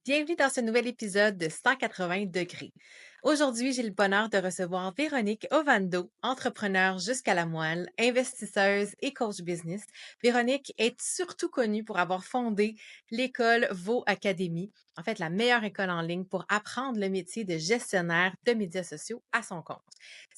Bienvenue dans ce nouvel épisode de 180 degrés. Aujourd'hui, j'ai le bonheur de recevoir Véronique Ovando, entrepreneure jusqu'à la moelle, investisseuse et coach business. Véronique est surtout connue pour avoir fondé l'école Vo Academy, en fait la meilleure école en ligne pour apprendre le métier de gestionnaire de médias sociaux à son compte.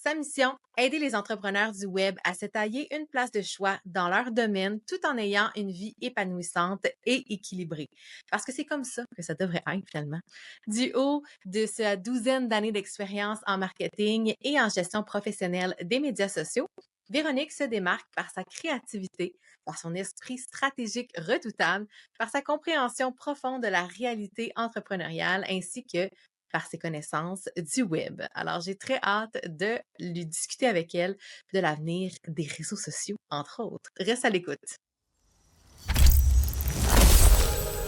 Sa mission, aider les entrepreneurs du web à se tailler une place de choix dans leur domaine tout en ayant une vie épanouissante et équilibrée. Parce que c'est comme ça que ça devrait être finalement. Du haut de sa douzaine d'années d'expérience en marketing et en gestion professionnelle des médias sociaux, Véronique se démarque par sa créativité, par son esprit stratégique redoutable, par sa compréhension profonde de la réalité entrepreneuriale ainsi que par ses connaissances du web. Alors, j'ai très hâte de lui discuter avec elle de l'avenir des réseaux sociaux, entre autres. Reste à l'écoute.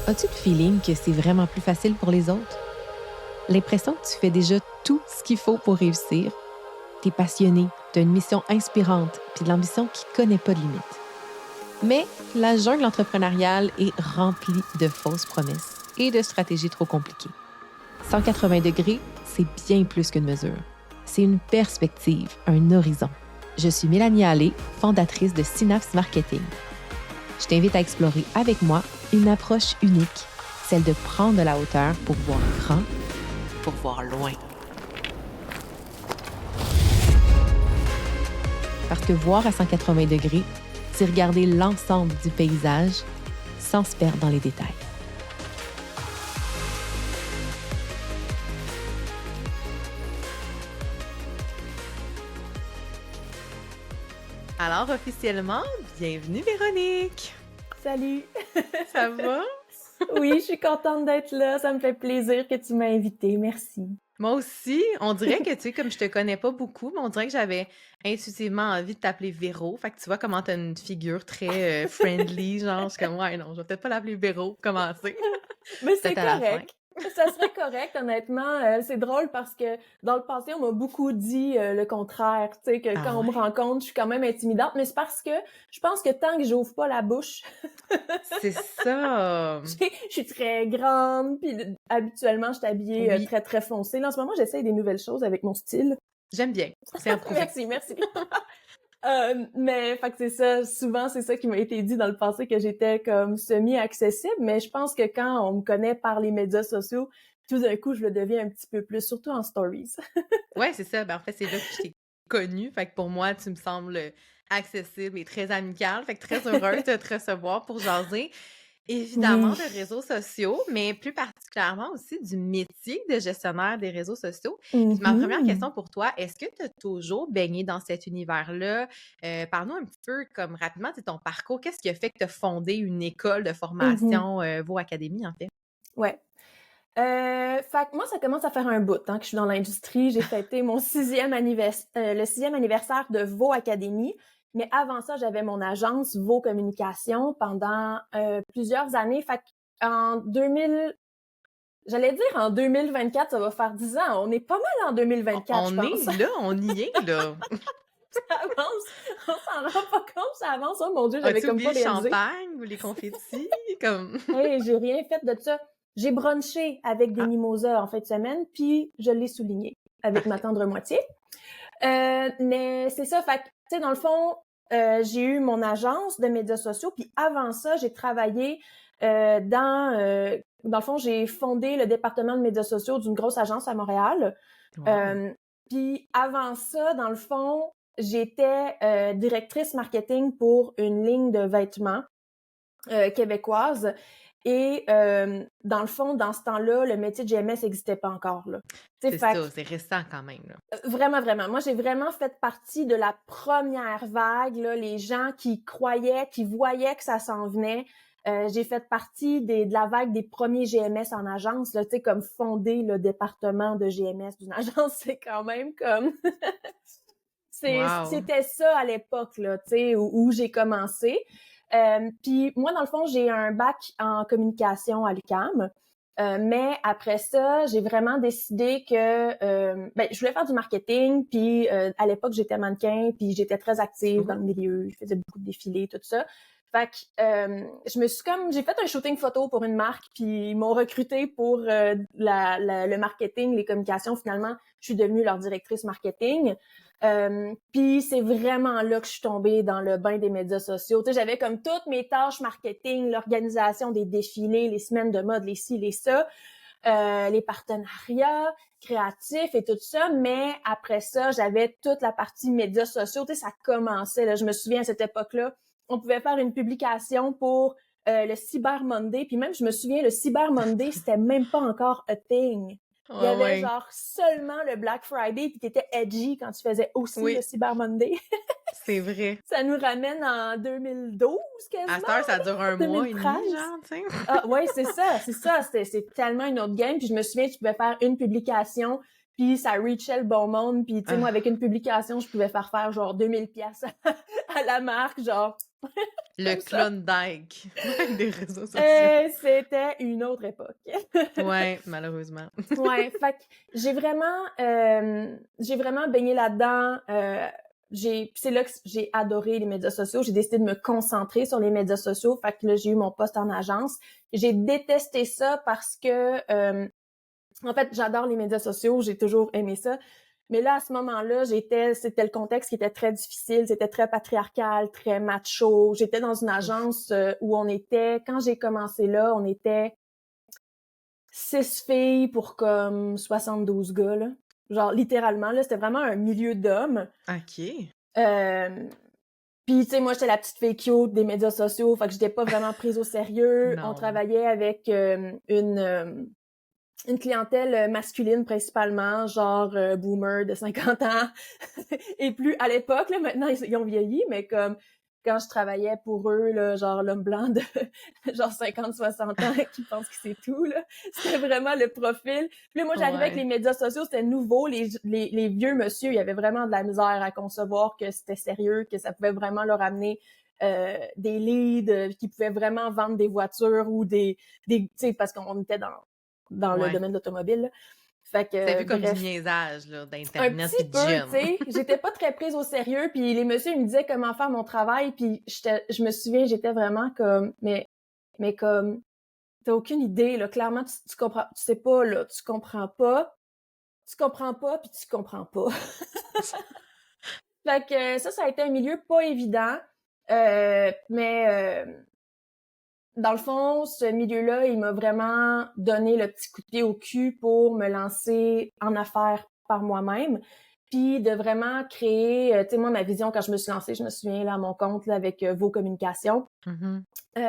As-tu le feeling que c'est vraiment plus facile pour les autres? L'impression que tu fais déjà tout ce qu'il faut pour réussir? T'es passionné, t'as une mission inspirante, puis de l'ambition qui connaît pas de limite. Mais la jungle entrepreneuriale est remplie de fausses promesses et de stratégies trop compliquées. 180 degrés, c'est bien plus qu'une mesure. C'est une perspective, un horizon. Je suis Mélanie Allé, fondatrice de Synapse Marketing. Je t'invite à explorer avec moi une approche unique, celle de prendre de la hauteur pour voir grand, pour voir loin. Parce que voir à 180 degrés, c'est regarder l'ensemble du paysage sans se perdre dans les détails. Alors, officiellement, bienvenue Véronique! Salut! Ça va? Oui, je suis contente d'être là. Ça me fait plaisir que tu m'as invitée. Merci. Moi aussi, on dirait que, tu sais, comme je te connais pas beaucoup, mais on dirait que j'avais intuitivement envie de t'appeler Véro. Fait que tu vois comment t'as une figure très friendly, genre, je suis comme, ouais, non, je vais peut-être pas l'appeler Véro pour commencer. Mais c'est Peut-être à la fin. correct. Ça serait correct, honnêtement. C'est drôle parce que dans le passé, on m'a beaucoup dit le contraire. Tu sais, que Ah quand on me ouais? rencontre, je suis quand même intimidante. Mais c'est parce que je pense que tant que j'ouvre pas la bouche, C'est ça! je suis très grande. Puis habituellement, je suis habillée Oui, très, très foncée. Là, en ce moment, j'essaye des nouvelles choses avec mon style. j'aime bien. C'est approuvé. Merci, merci. Mais fait que c'est ça, souvent c'est ça qui m'a été dit dans le passé que j'étais comme semi-accessible, mais je pense que quand on me connaît par les médias sociaux, tout d'un coup je le deviens un petit peu plus, surtout en stories. Ouais, c'est ça. Ben, en fait, c'est là que je t'ai connue. Fait que pour moi, tu me sembles accessible et très amicale. Fait que très heureuse de te recevoir pour jaser. Évidemment Oui. de réseaux sociaux, mais plus particulièrement aussi du métier de gestionnaire des réseaux sociaux. Puis ma première Mhm. question pour toi, est-ce que tu as toujours baigné dans cet univers-là? Parle-nous un petit peu comme rapidement de ton parcours. Qu'est-ce qui a fait que tu as fondé une école de Mhm. formation, Vaux Académie, en fait? Ouais. Fait que moi, ça commence à faire un bout que je suis dans l'industrie. J'ai fêté mon le 6e anniversaire de Vo Academy. Mais avant ça, j'avais mon agence Vo Communication pendant plusieurs années. Fait qu'en 2000, j'allais dire en 2024, ça va faire 10 ans. On est pas mal en 2024, je On pense. est là, on y est là. Ça avance. On s'en rend pas compte, ça avance. Oh mon Dieu, j'avais As-tu comme oublié pas le réalisé. champagne ou les confettis? Comme... Hey, j'ai rien fait de ça. J'ai brunché avec des Ah, mimosas en fin de semaine, puis je l'ai souligné avec ma parfait. tendre moitié. Mais c'est ça, fait que, tu sais, dans le fond, j'ai eu mon agence de médias sociaux, puis avant ça, j'ai travaillé dans le fond, j'ai fondé le département de médias sociaux d'une grosse agence à Montréal. Wow. Euh, Puis avant ça, dans le fond, j'étais directrice marketing pour une ligne de vêtements québécoise. Et dans le fond, dans ce temps-là, le métier de GMS n'existait pas encore, là. Tu sais, C'est fait ça, c'est récent quand même, là. vraiment, vraiment. Moi, j'ai vraiment fait partie de la première vague, là, les gens qui croyaient, qui voyaient que ça s'en venait. J'ai fait partie de la vague des premiers GMS en agence, là, tu sais, comme fonder le département de GMS d'une agence, c'est quand même comme... Wow. C'était ça à l'époque, là, tu sais, où j'ai commencé. Puis moi, dans le fond, j'ai un bac en communication à l'UQAM. Mais après ça, j'ai vraiment décidé que je voulais faire du marketing, puis à l'époque, j'étais mannequin, puis j'étais très active dans Oh. le milieu, je faisais beaucoup de défilés, tout ça. Fait que j'ai fait un shooting photo pour une marque, puis ils m'ont recruté pour le marketing, les communications. Finalement, je suis devenue leur directrice marketing. Puis c'est vraiment là que je suis tombée dans le bain des médias sociaux. Tu sais, j'avais comme toutes mes tâches marketing, l'organisation des défilés, les semaines de mode, les ci, les ça, les partenariats créatifs et tout ça. Mais après ça, j'avais toute la partie médias sociaux. Tu sais, ça commençait, là. Je me souviens à cette époque-là, on pouvait faire une publication pour le Cyber Monday. Puis même, je me souviens, le Cyber Monday, c'était même pas encore a thing. Il y Ouais, avait ouais. genre seulement le Black Friday, puis t'étais edgy quand tu faisais aussi le Oui, Cyber Monday. c'est vrai. Ça nous ramène en 2012 À quasiment, cette heure, ça dure un mois et demi, 2013. genre, tu sais. Ah ouais, c'est ça. C'est tellement une autre game. Puis je me souviens, tu pouvais faire une publication, puis ça reachait le bon monde. Puis tu sais, moi, avec une publication, je pouvais faire genre 2000 pièces à la marque, genre Le comme ça. Klondike des réseaux sociaux. C'était une autre époque. Ouais, malheureusement. Ouais, fait que j'ai vraiment baigné là-dedans. C'est là que j'ai adoré les médias sociaux. J'ai décidé de me concentrer sur les médias sociaux. Fait que là, j'ai eu mon poste en agence. J'ai détesté ça parce que, en fait, j'adore les médias sociaux. J'ai toujours aimé ça. Mais là, à ce moment-là, c'était le contexte qui était très difficile. C'était très patriarcal, très macho. J'étais dans une Ouf. agence où quand j'ai commencé là, on était 6 filles pour comme 72 gars, là. Genre, littéralement, là, c'était vraiment un milieu d'hommes. OK. Euh, Puis, tu sais, moi, j'étais la petite fille cute des médias sociaux, fait que j'étais pas vraiment prise au sérieux. On Non. travaillait avec une clientèle masculine principalement, genre boomer de 50 ans et plus à l'époque. Là, maintenant, ils ont vieilli, mais comme quand je travaillais pour eux, là, genre l'homme blanc de genre 50-60 ans qui pense que c'est tout, là. C'était vraiment le profil. Puis là, moi, j'arrivais avec les Ouais. médias sociaux, c'était nouveau. Les vieux monsieur, il y avait vraiment de la misère à concevoir que c'était sérieux, que ça pouvait vraiment leur amener des leads, qui pouvaient vraiment vendre des voitures ou tu sais, parce qu'on était dans le Ouais. domaine de l'automobile, là. Fait C'était que, vu comme du bref, niaisage, là, un d'Internet petit puis de peu, tu gym. sais. J'étais pas très prise au sérieux, puis les messieurs, ils me disaient comment faire mon travail, puis je me souviens, j'étais vraiment comme, mais comme, t'as aucune idée, là. Clairement, tu comprends, tu sais pas, là. Tu comprends pas, puis tu comprends pas. Fait que ça a été un milieu pas évident, mais dans le fond, ce milieu-là, il m'a vraiment donné le petit coup de pied au cul pour me lancer en affaires par moi-même, puis de vraiment créer, tu sais, moi, ma vision quand je me suis lancée, je me souviens là à mon compte là, avec Vos Communications, Mhm.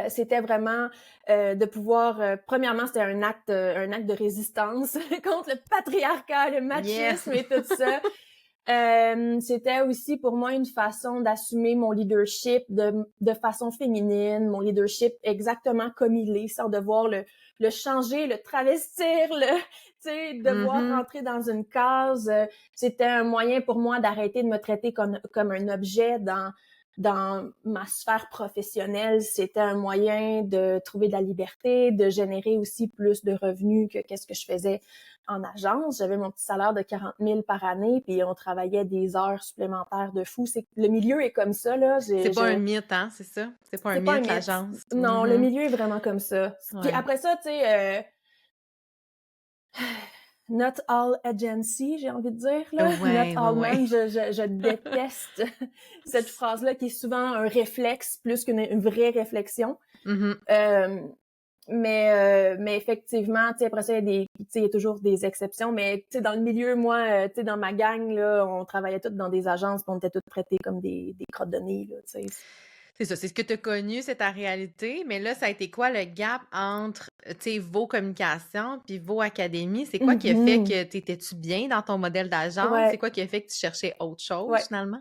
c'était vraiment de pouvoir, premièrement, c'était un acte de résistance contre le patriarcat, le Yes! machisme et tout ça. C'était aussi pour moi une façon d'assumer mon leadership de façon féminine, mon leadership exactement comme il est, sans devoir le changer, le travestir, tu sais, devoir Mhm. rentrer dans une case. C'était un moyen pour moi d'arrêter de me traiter comme un objet dans ma sphère professionnelle. C'était un moyen de trouver de la liberté, de générer aussi plus de revenus que qu'est-ce que je faisais en agence. J'avais mon petit salaire de 40 000 par année, puis on travaillait des heures supplémentaires de fou. Le milieu est comme ça, là. C'est pas un mythe, hein, c'est ça? C'est pas un C'est pas un mythe, mythe. l'agence. Non, le Mhm. milieu est vraiment comme ça. Puis Ouais. après ça, tu sais, not all agency, j'ai envie de dire, là. Not Ouais, ouais, all ouais. men. Je déteste cette phrase-là qui est souvent un réflexe plus qu'une vraie réflexion. Mhm. Euh, mais effectivement, tu sais, après ça, il y a toujours des exceptions, mais tu sais, dans le milieu, moi, tu sais, dans ma gang, là, on travaillait toutes dans des agences, puis on était toutes traitées comme des crottes de nez, là, tu sais. C'est ça, c'est ce que tu as connu, c'est ta réalité. Mais là, ça a été quoi le gap entre, tu sais, vos communications puis vos académies? C'est quoi qui a fait Mhm. que t'étais-tu bien dans ton modèle d'agence? C'est Ouais, quoi qui a fait que tu cherchais autre chose, ouais. finalement?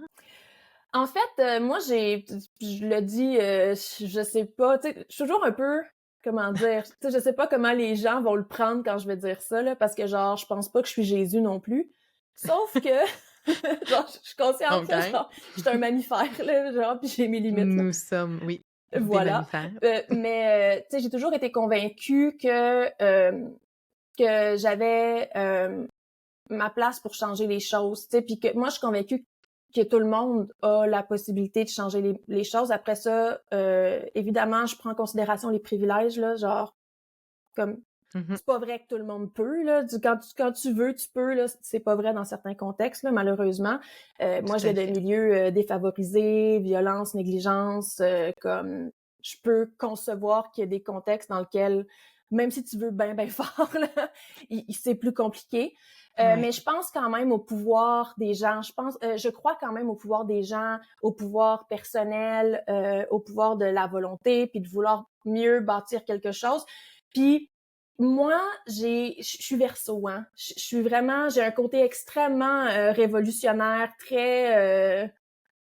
En fait, moi, je le dis, je sais pas, tu sais, je suis toujours un peu, comment dire, tu sais, je sais pas comment les gens vont le prendre quand je vais dire ça, là, parce que, genre, je pense pas que je suis Jésus non plus. Sauf que, genre, je suis consciente, là, OK. genre, je suis un mammifère, là, genre, puis j'ai mes limites, là. Nous sommes, oui, des Voilà. mammifères. Mais, tu sais, j'ai toujours été convaincue que j'avais ma place pour changer les choses, tu sais, puis que moi, je suis convaincue que tout le monde a la possibilité de changer les choses. Après ça, évidemment, je prends en considération les privilèges, là, genre, comme, Mhm. c'est pas vrai que tout le monde peut, là. Quand tu veux, tu peux, là. C'est pas vrai dans certains contextes, là, malheureusement. Moi, Tout je viens à de fait. milieux défavorisés, violence, négligence, comme, je peux concevoir qu'il y a des contextes dans lesquels, même si tu veux bien, bien fort, là, c'est plus compliqué. Ouais. Mais je pense quand même au pouvoir des gens. Je crois quand même au pouvoir des gens, au pouvoir personnel, au pouvoir de la volonté, puis de vouloir mieux bâtir quelque chose. Puis moi, je suis Verseau, hein. Je suis vraiment, j'ai un côté extrêmement révolutionnaire, très,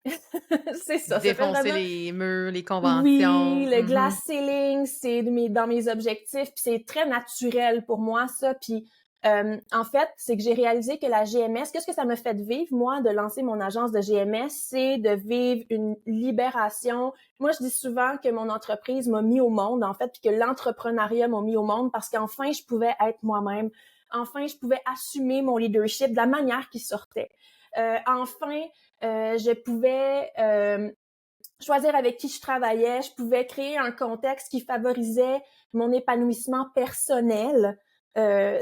c'est ça. Ça fait Défoncer vraiment les murs, les oui, conventions. le Mhm. glass ceiling, c'est dans mes objectifs, puis c'est très naturel pour moi ça. Puis en fait, c'est que j'ai réalisé que la GMS, qu'est-ce que ça me fait de vivre moi de lancer mon agence de GMS, c'est de vivre une libération. Moi, je dis souvent que mon entreprise m'a mis au monde en fait, puis que l'entrepreneuriat m'a mis au monde parce qu'enfin je pouvais être moi-même. Enfin, je pouvais assumer mon leadership de la manière qui sortait. Enfin, je pouvais choisir avec qui je travaillais, je pouvais créer un contexte qui favorisait mon épanouissement personnel.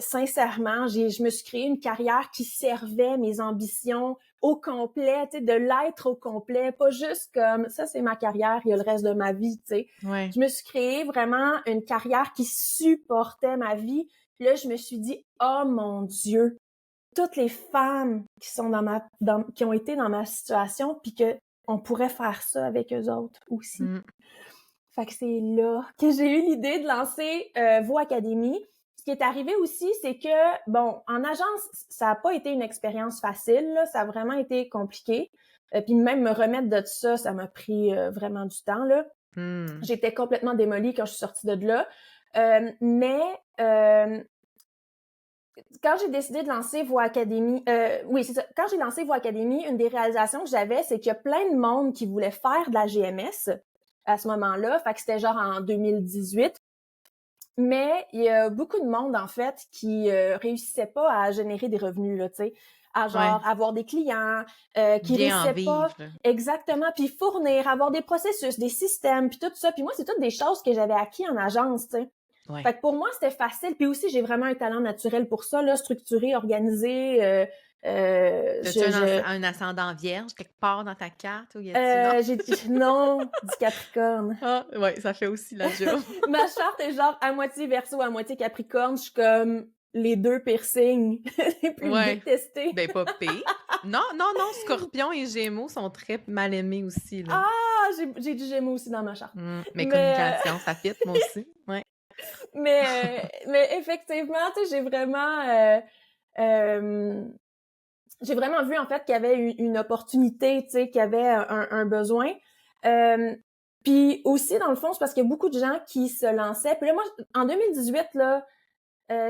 Sincèrement, je me suis créé une carrière qui servait mes ambitions au complet, tu sais, de l'être au complet, pas juste comme ça, c'est ma carrière, il y a le reste de ma vie, tu sais. Ouais. Je me suis créé vraiment une carrière qui supportait ma vie. Puis là, je me suis dit, oh mon Dieu, toutes les femmes qui sont qui ont été dans ma situation, puis que on pourrait faire ça avec eux autres aussi. Mm. Fait que c'est là que j'ai eu l'idée de lancer Vo Academy. Ce qui est arrivé aussi, c'est que, bon, en agence, ça n'a pas été une expérience facile, là, ça a vraiment été compliqué. Puis même me remettre de ça, ça m'a pris vraiment du temps, là. Mm. J'étais complètement démolie quand je suis sortie de là. Mais quand j'ai décidé de lancer Voix Académie, oui, c'est ça. Quand j'ai lancé Voix Académie, une des réalisations que j'avais, c'est qu'il y a plein de monde qui voulait faire de la GMS à ce moment-là. Fait que c'était genre en 2018. Mais il y a beaucoup de monde, en fait, qui réussissait pas à générer des revenus, là, tu sais, à Ouais. genre avoir des clients, qui Bien en réussissaient vivre, pas là. exactement, puis fournir, avoir des processus, des systèmes, puis tout ça. Puis moi, c'est toutes des choses que j'avais acquis en agence, tu sais. Ouais. Fait que pour moi, c'était facile. Puis aussi, j'ai vraiment un talent naturel pour ça, là, structuré, organisé. T'as-tu un ascendant vierge quelque part dans ta carte ou y a-tu, non? Non, du Capricorne. Ah, ouais, ça fait aussi la job. Ma charte est genre à moitié Verseau, à moitié Capricorne. Je suis comme les deux piercings les plus Ouais. détestés. Ben, pas pire. Non, non, non, Scorpion et Gémeaux sont très mal aimés aussi, là. Ah, j'ai du Gémeaux aussi dans ma charte. Mais Mais communication, ça fit, moi aussi. Ouais. mais effectivement, tu sais, euh, j'ai vraiment vu en fait qu'il y avait une opportunité, tu sais, qu'il y avait un besoin. Puis aussi dans le fond, c'est parce qu'il y a beaucoup de gens qui se lançaient. Puis là, moi, en 2018 là,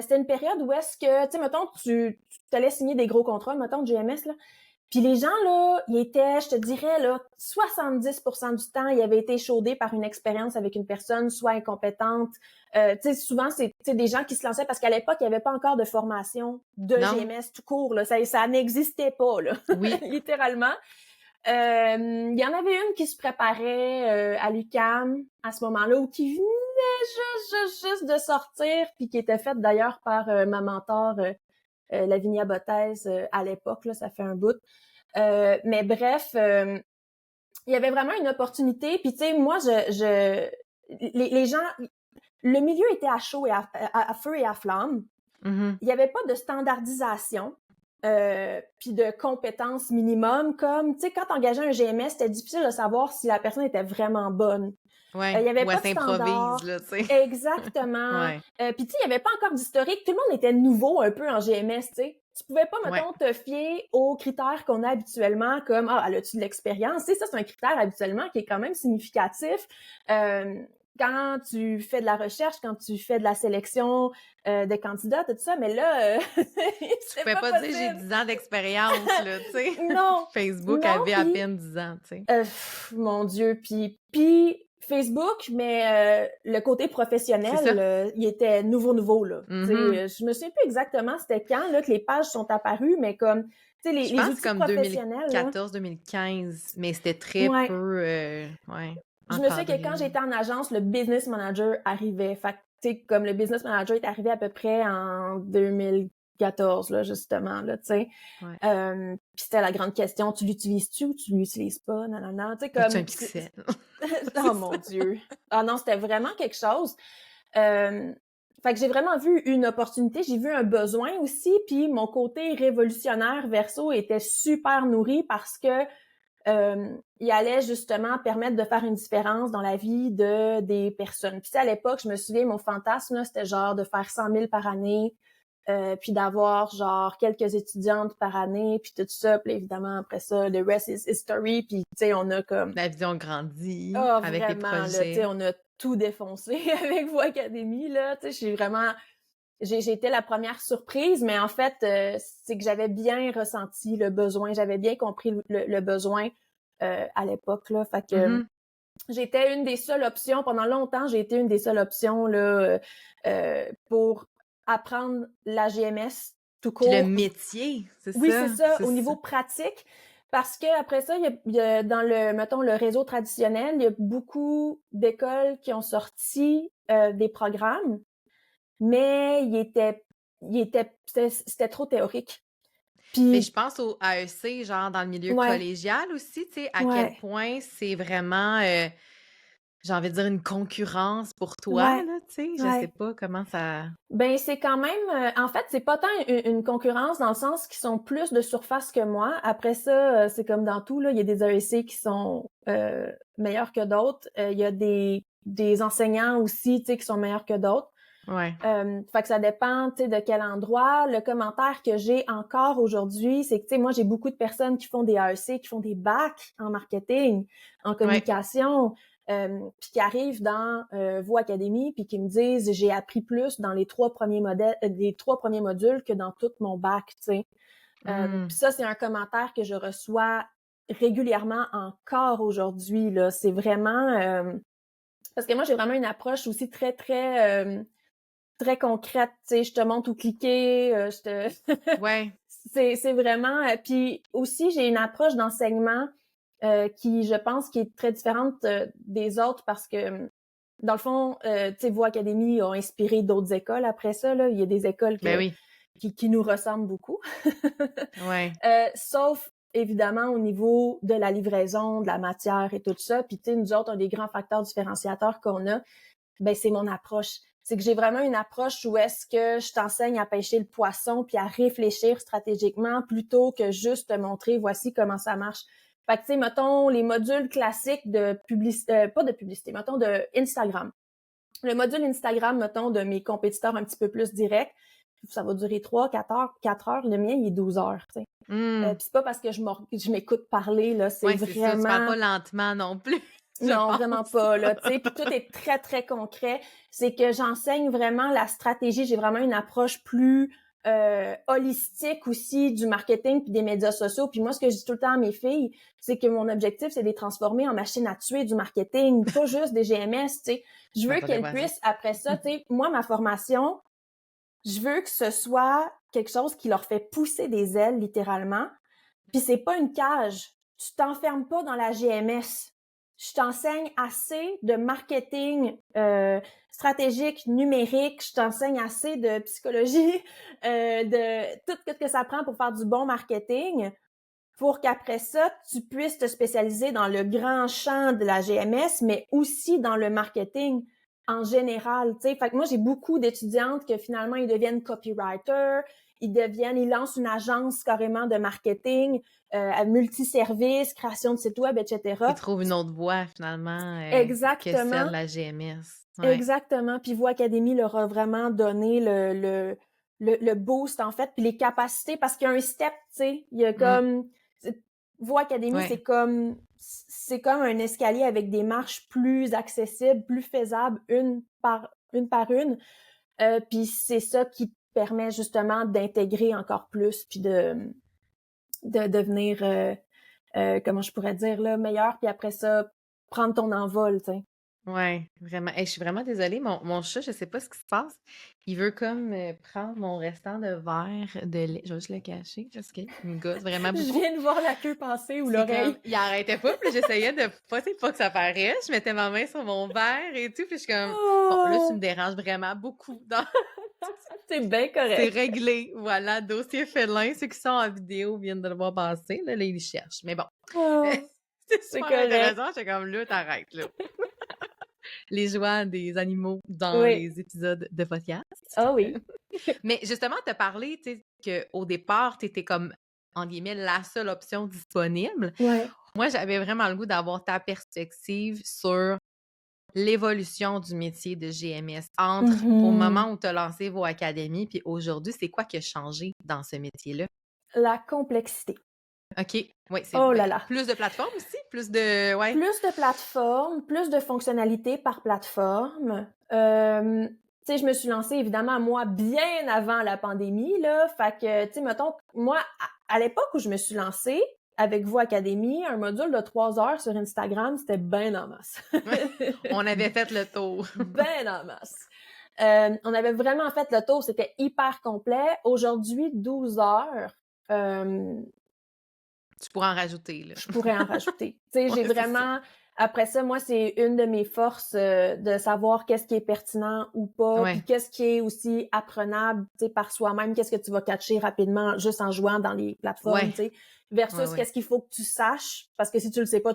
c'était une période où est-ce que, tu sais, mettons, tu allais signer des gros contrats, mettons, de GMS, là. Puis les gens, là, ils étaient, je te dirais, là, 70% du temps, ils avaient été chaudés par une expérience avec une personne, soit incompétente. Tu sais, souvent, c'est des gens qui se lançaient parce qu'à l'époque, il n'y avait pas encore de formation de Non? GMS tout court, là. Ça n'existait pas, là, Oui. littéralement. Il y en avait une qui se préparait à l'UQAM à ce moment-là ou qui venait juste de sortir puis qui était faite d'ailleurs par ma mentor Lavinia Bottez à l'époque, là, ça fait un bout. Mais bref, il y avait vraiment une opportunité. Puis tu sais, moi, les gens, le milieu était à chaud et à feu et à flamme. Mhm. Il n'y avait pas de standardisation. Puis de compétences minimum, comme, tu sais, quand t'engageais un GMS, c'était difficile de savoir si la personne était vraiment bonne. Ouais. Il y avait Ou elle pas de s'improvise, standard. là, tu sais. Exactement. Ouais. Puis tu sais, il y avait pas encore d'historique. Tout le monde était nouveau un peu en GMS, tu sais. Tu pouvais pas, Ouais. mettons, te fier aux critères qu'on a habituellement, comme, ah, as-tu de l'expérience? Tu sais, ça, c'est un critère habituellement qui est quand même significatif. Quand tu fais de la recherche, quand tu fais de la sélection des candidats, tout ça, mais là, Tu c'était pouvais pas pas dire j'ai possible. 10 ans d'expérience, là, tu sais. Non, Facebook non, avait à puis peine 10 ans, tu sais. mon Dieu, puis Facebook, mais le côté C'est professionnel, ça. il était nouveau là. Tu sais, Mhm. je me souviens plus exactement c'était quand là que les pages sont apparues, mais comme Tu sais, Je les pense outils comme professionnels, là. 2014-2015, mais c'était très Ouais. peu, ouais, Je me souviens que encadré, quand là. j'étais en agence, le business manager arrivait. Fait que, tu sais, comme le business manager est arrivé à peu près en 2014, là, justement, là, tu sais. Ouais. Puis c'était la grande question, tu l'utilises-tu ou tu l'utilises pas? Non, non, non. Tu sais, As-tu comme, un pixel? oh C'est mon ça. Dieu. Ah non, c'était vraiment quelque chose. Euh, Fait que j'ai vraiment vu une opportunité, j'ai vu un besoin aussi, puis mon côté révolutionnaire verso était super nourri parce que il allait justement permettre de faire une différence dans la vie des personnes. Puis à l'époque, je me souviens, mon fantasme, là, c'était genre de faire 100 000 par année, puis d'avoir genre quelques étudiantes par année, puis tout ça. Puis évidemment, après ça, the rest is history. Puis tu sais, on a comme, La vision grandit ah, avec les vraiment, là, tu sais, projets. on a tout défoncé avec Voix Académie, là. Tu sais, je suis vraiment... J'ai été la première surprise, mais en fait, c'est que j'avais bien ressenti le besoin, j'avais bien compris le besoin à l'époque, là. Fait que Mhm. j'étais une des seules options, pendant longtemps, j'ai été une des seules options, là, pour apprendre la GMS tout Puis le court. métier, c'est Oui, c'est ça, ça, c'est au ça. niveau pratique, parce que après ça, il y a dans le, mettons, le réseau traditionnel, il y a beaucoup d'écoles qui ont sorti des programmes, mais c'était trop théorique. Mais je Puis, pense au AEC, genre dans le milieu ouais, collégial aussi, tu sais, à quel ouais, point c'est vraiment, j'ai envie de dire une concurrence pour toi, ouais, là, tu sais, je sais ouais. pas comment ça. Ben, c'est quand même, en fait, c'est pas tant une concurrence dans le sens qu'ils sont plus de surface que moi. Après ça, c'est comme dans tout, là, il y a des AEC qui sont meilleurs que d'autres. Il y a des enseignants aussi, tu sais, qui sont meilleurs que d'autres. Ouais. Fait que ça dépend, tu sais, de quel endroit. Le commentaire que j'ai encore aujourd'hui, c'est que, tu sais, moi, j'ai beaucoup de personnes qui font des AEC, qui font des bacs en marketing, en Ouais. communication, puis qui arrivent dans Voix Académie, puis qui me disent, j'ai appris plus dans les les 3 premiers modules que dans tout mon bac, tu sais. Mmh. Puis ça, c'est un commentaire que je reçois régulièrement encore aujourd'hui, là. C'est vraiment... parce que moi, j'ai vraiment une approche aussi très, très... très concrète, tu sais, je te montre où cliquer, je te Ouais. c'est vraiment puis aussi j'ai une approche d'enseignement qui je pense qui est très différente des autres parce que dans le fond tu sais Voix Académie a inspiré d'autres écoles après ça là, il y a des écoles Ben oui. qui nous ressemblent beaucoup. Ouais. Sauf évidemment au niveau de la livraison, de la matière et tout ça, puis tu sais nous autres un des grands facteurs différenciateurs qu'on a ben c'est mon approche. C'est que j'ai vraiment une approche où est-ce que je t'enseigne à pêcher le poisson puis à réfléchir stratégiquement plutôt que juste te montrer voici comment ça marche. Fait que tu sais mettons les modules classiques de publicité pas de publicité, mettons de Instagram. Le module Instagram mettons de mes compétiteurs un petit peu plus directs, ça va durer 3 4 heures, 4 heures, le mien il est 12 heures, tu sais. Mmh. Puis c'est pas parce que je m'écoute parler là, c'est Ouais, c'est ça, tu parles vraiment pas lentement non plus, je non, vraiment pense. pas, là, tu sais, puis tout est très, très concret. C'est que j'enseigne vraiment la stratégie, j'ai vraiment une approche plus holistique aussi du marketing puis des médias sociaux. Puis moi, ce que je dis tout le temps à mes filles, c'est que mon objectif, c'est de les transformer en machines à tuer du marketing, pas juste des GMS, tu sais. Je Je veux m'attendais qu'elles pas à ça. puissent, après ça, tu sais, moi, ma formation, je veux que ce soit quelque chose qui leur fait pousser des ailes, littéralement, puis c'est pas une cage. Tu t'enfermes pas dans la GMS. Je t'enseigne assez de marketing stratégique, numérique. Je t'enseigne assez de psychologie, de tout ce que ça prend pour faire du bon marketing, pour qu'après ça, tu puisses te spécialiser dans le grand champ de la GMS, mais aussi dans le marketing en général. Tu sais, fait que moi j'ai beaucoup d'étudiantes que finalement ils deviennent copywriters, ils lancent une agence carrément de marketing, à multiservice, création de site web, Ils etc. trouvent une autre voie finalement, que celle de Exactement, la GMS. Ouais. exactement. Puis Voix Académie leur a vraiment donné le boost en fait, puis les capacités parce qu'il y a un step, tu sais, il y a Mmh. comme Voix Académie, Ouais. c'est comme un escalier avec des marches plus accessibles, plus faisables une par une. Puis c'est ça qui permet justement d'intégrer encore plus puis de devenir comment je pourrais dire là meilleur puis après ça prendre ton envol, tu sais. Ouais, vraiment. Hey, je suis vraiment désolée, mon chat, je sais pas ce qui se passe. Il veut comme prendre mon restant de verre de lait. Je vais juste le cacher parce qu'il me gosse vraiment Je beaucoup. viens de voir la queue passer ou Puis c'est comme, l'oreille. il arrêtait pas, puis là, j'essayais de pas que ça paraisse. Je mettais ma main sur mon verre et tout, puis je suis comme, bon, là, tu me Oh! déranges vraiment beaucoup. Donc, C'est bien c'est correct. réglé. Voilà, dossier félin. Ceux qui sont en vidéo viennent de le voir passer. Là, ils le cherchent. Mais bon, Oh, c'est c'est super correct. intéressant. J'étais comme, là, t'arrêtes, là. Les joies des animaux dans Oui. les épisodes de podcast. Ah oui. Mais justement, t'as parlé, tu sais, qu'au départ, t'étais comme, en guillemets, la seule option disponible. Ouais. Moi, j'avais vraiment le goût d'avoir ta perspective sur l'évolution du métier de GMS entre au Mhm. moment où tu as lancé vos académies puis aujourd'hui, c'est quoi qui a changé dans ce métier-là? La complexité. OK. Oui, c'est Oh là ben, là. plus de plateformes aussi? Plus de. Ouais. Plus de plateformes, plus de fonctionnalités par plateforme. Tu sais, je me suis lancée évidemment moi bien avant la pandémie là, fait que tu sais mettons moi à l'époque où je me suis lancée avec Vous Académie, un module de 3 heures sur Instagram, c'était ben en masse. On avait fait le tour. Ben en masse. On avait vraiment fait le tour, c'était hyper complet. Aujourd'hui, 12 heures, euh, Tu pourras en rajouter, là. je pourrais en rajouter. Tu sais, j'ai Ouais, c'est ça. vraiment après ça, moi, c'est une de mes forces de savoir qu'est-ce qui est pertinent ou pas, puis Ouais. qu'est-ce qui est aussi apprenable, tu sais, par soi-même, qu'est-ce que tu vas catcher rapidement juste en jouant dans les plateformes, Ouais. tu sais, Ouais, versus ouais. qu'est-ce qu'il faut que tu saches, parce que si tu le sais pas,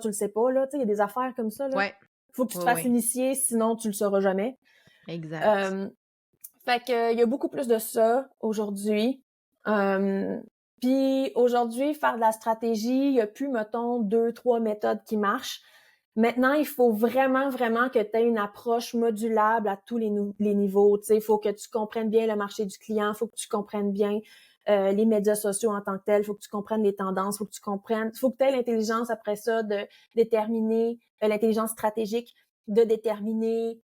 là, tu sais, il y a des affaires comme ça, là. Ouais. Faut que tu te Ouais, fasses ouais. initier, sinon tu le sauras jamais. Exact. Euh, Fait que il y a beaucoup plus de ça aujourd'hui. Euh, Puis aujourd'hui, faire de la stratégie, il y a plus, mettons, 2, 3 méthodes qui marchent. Maintenant, il faut vraiment, vraiment que tu aies une approche modulable à tous les niveaux. Tu sais, il faut que tu comprennes bien le marché du client, il faut que tu comprennes bien les médias sociaux en tant que tels, il faut que tu comprennes les tendances, il faut que tu aies l'intelligence après ça de déterminer, l'intelligence stratégique, de déterminer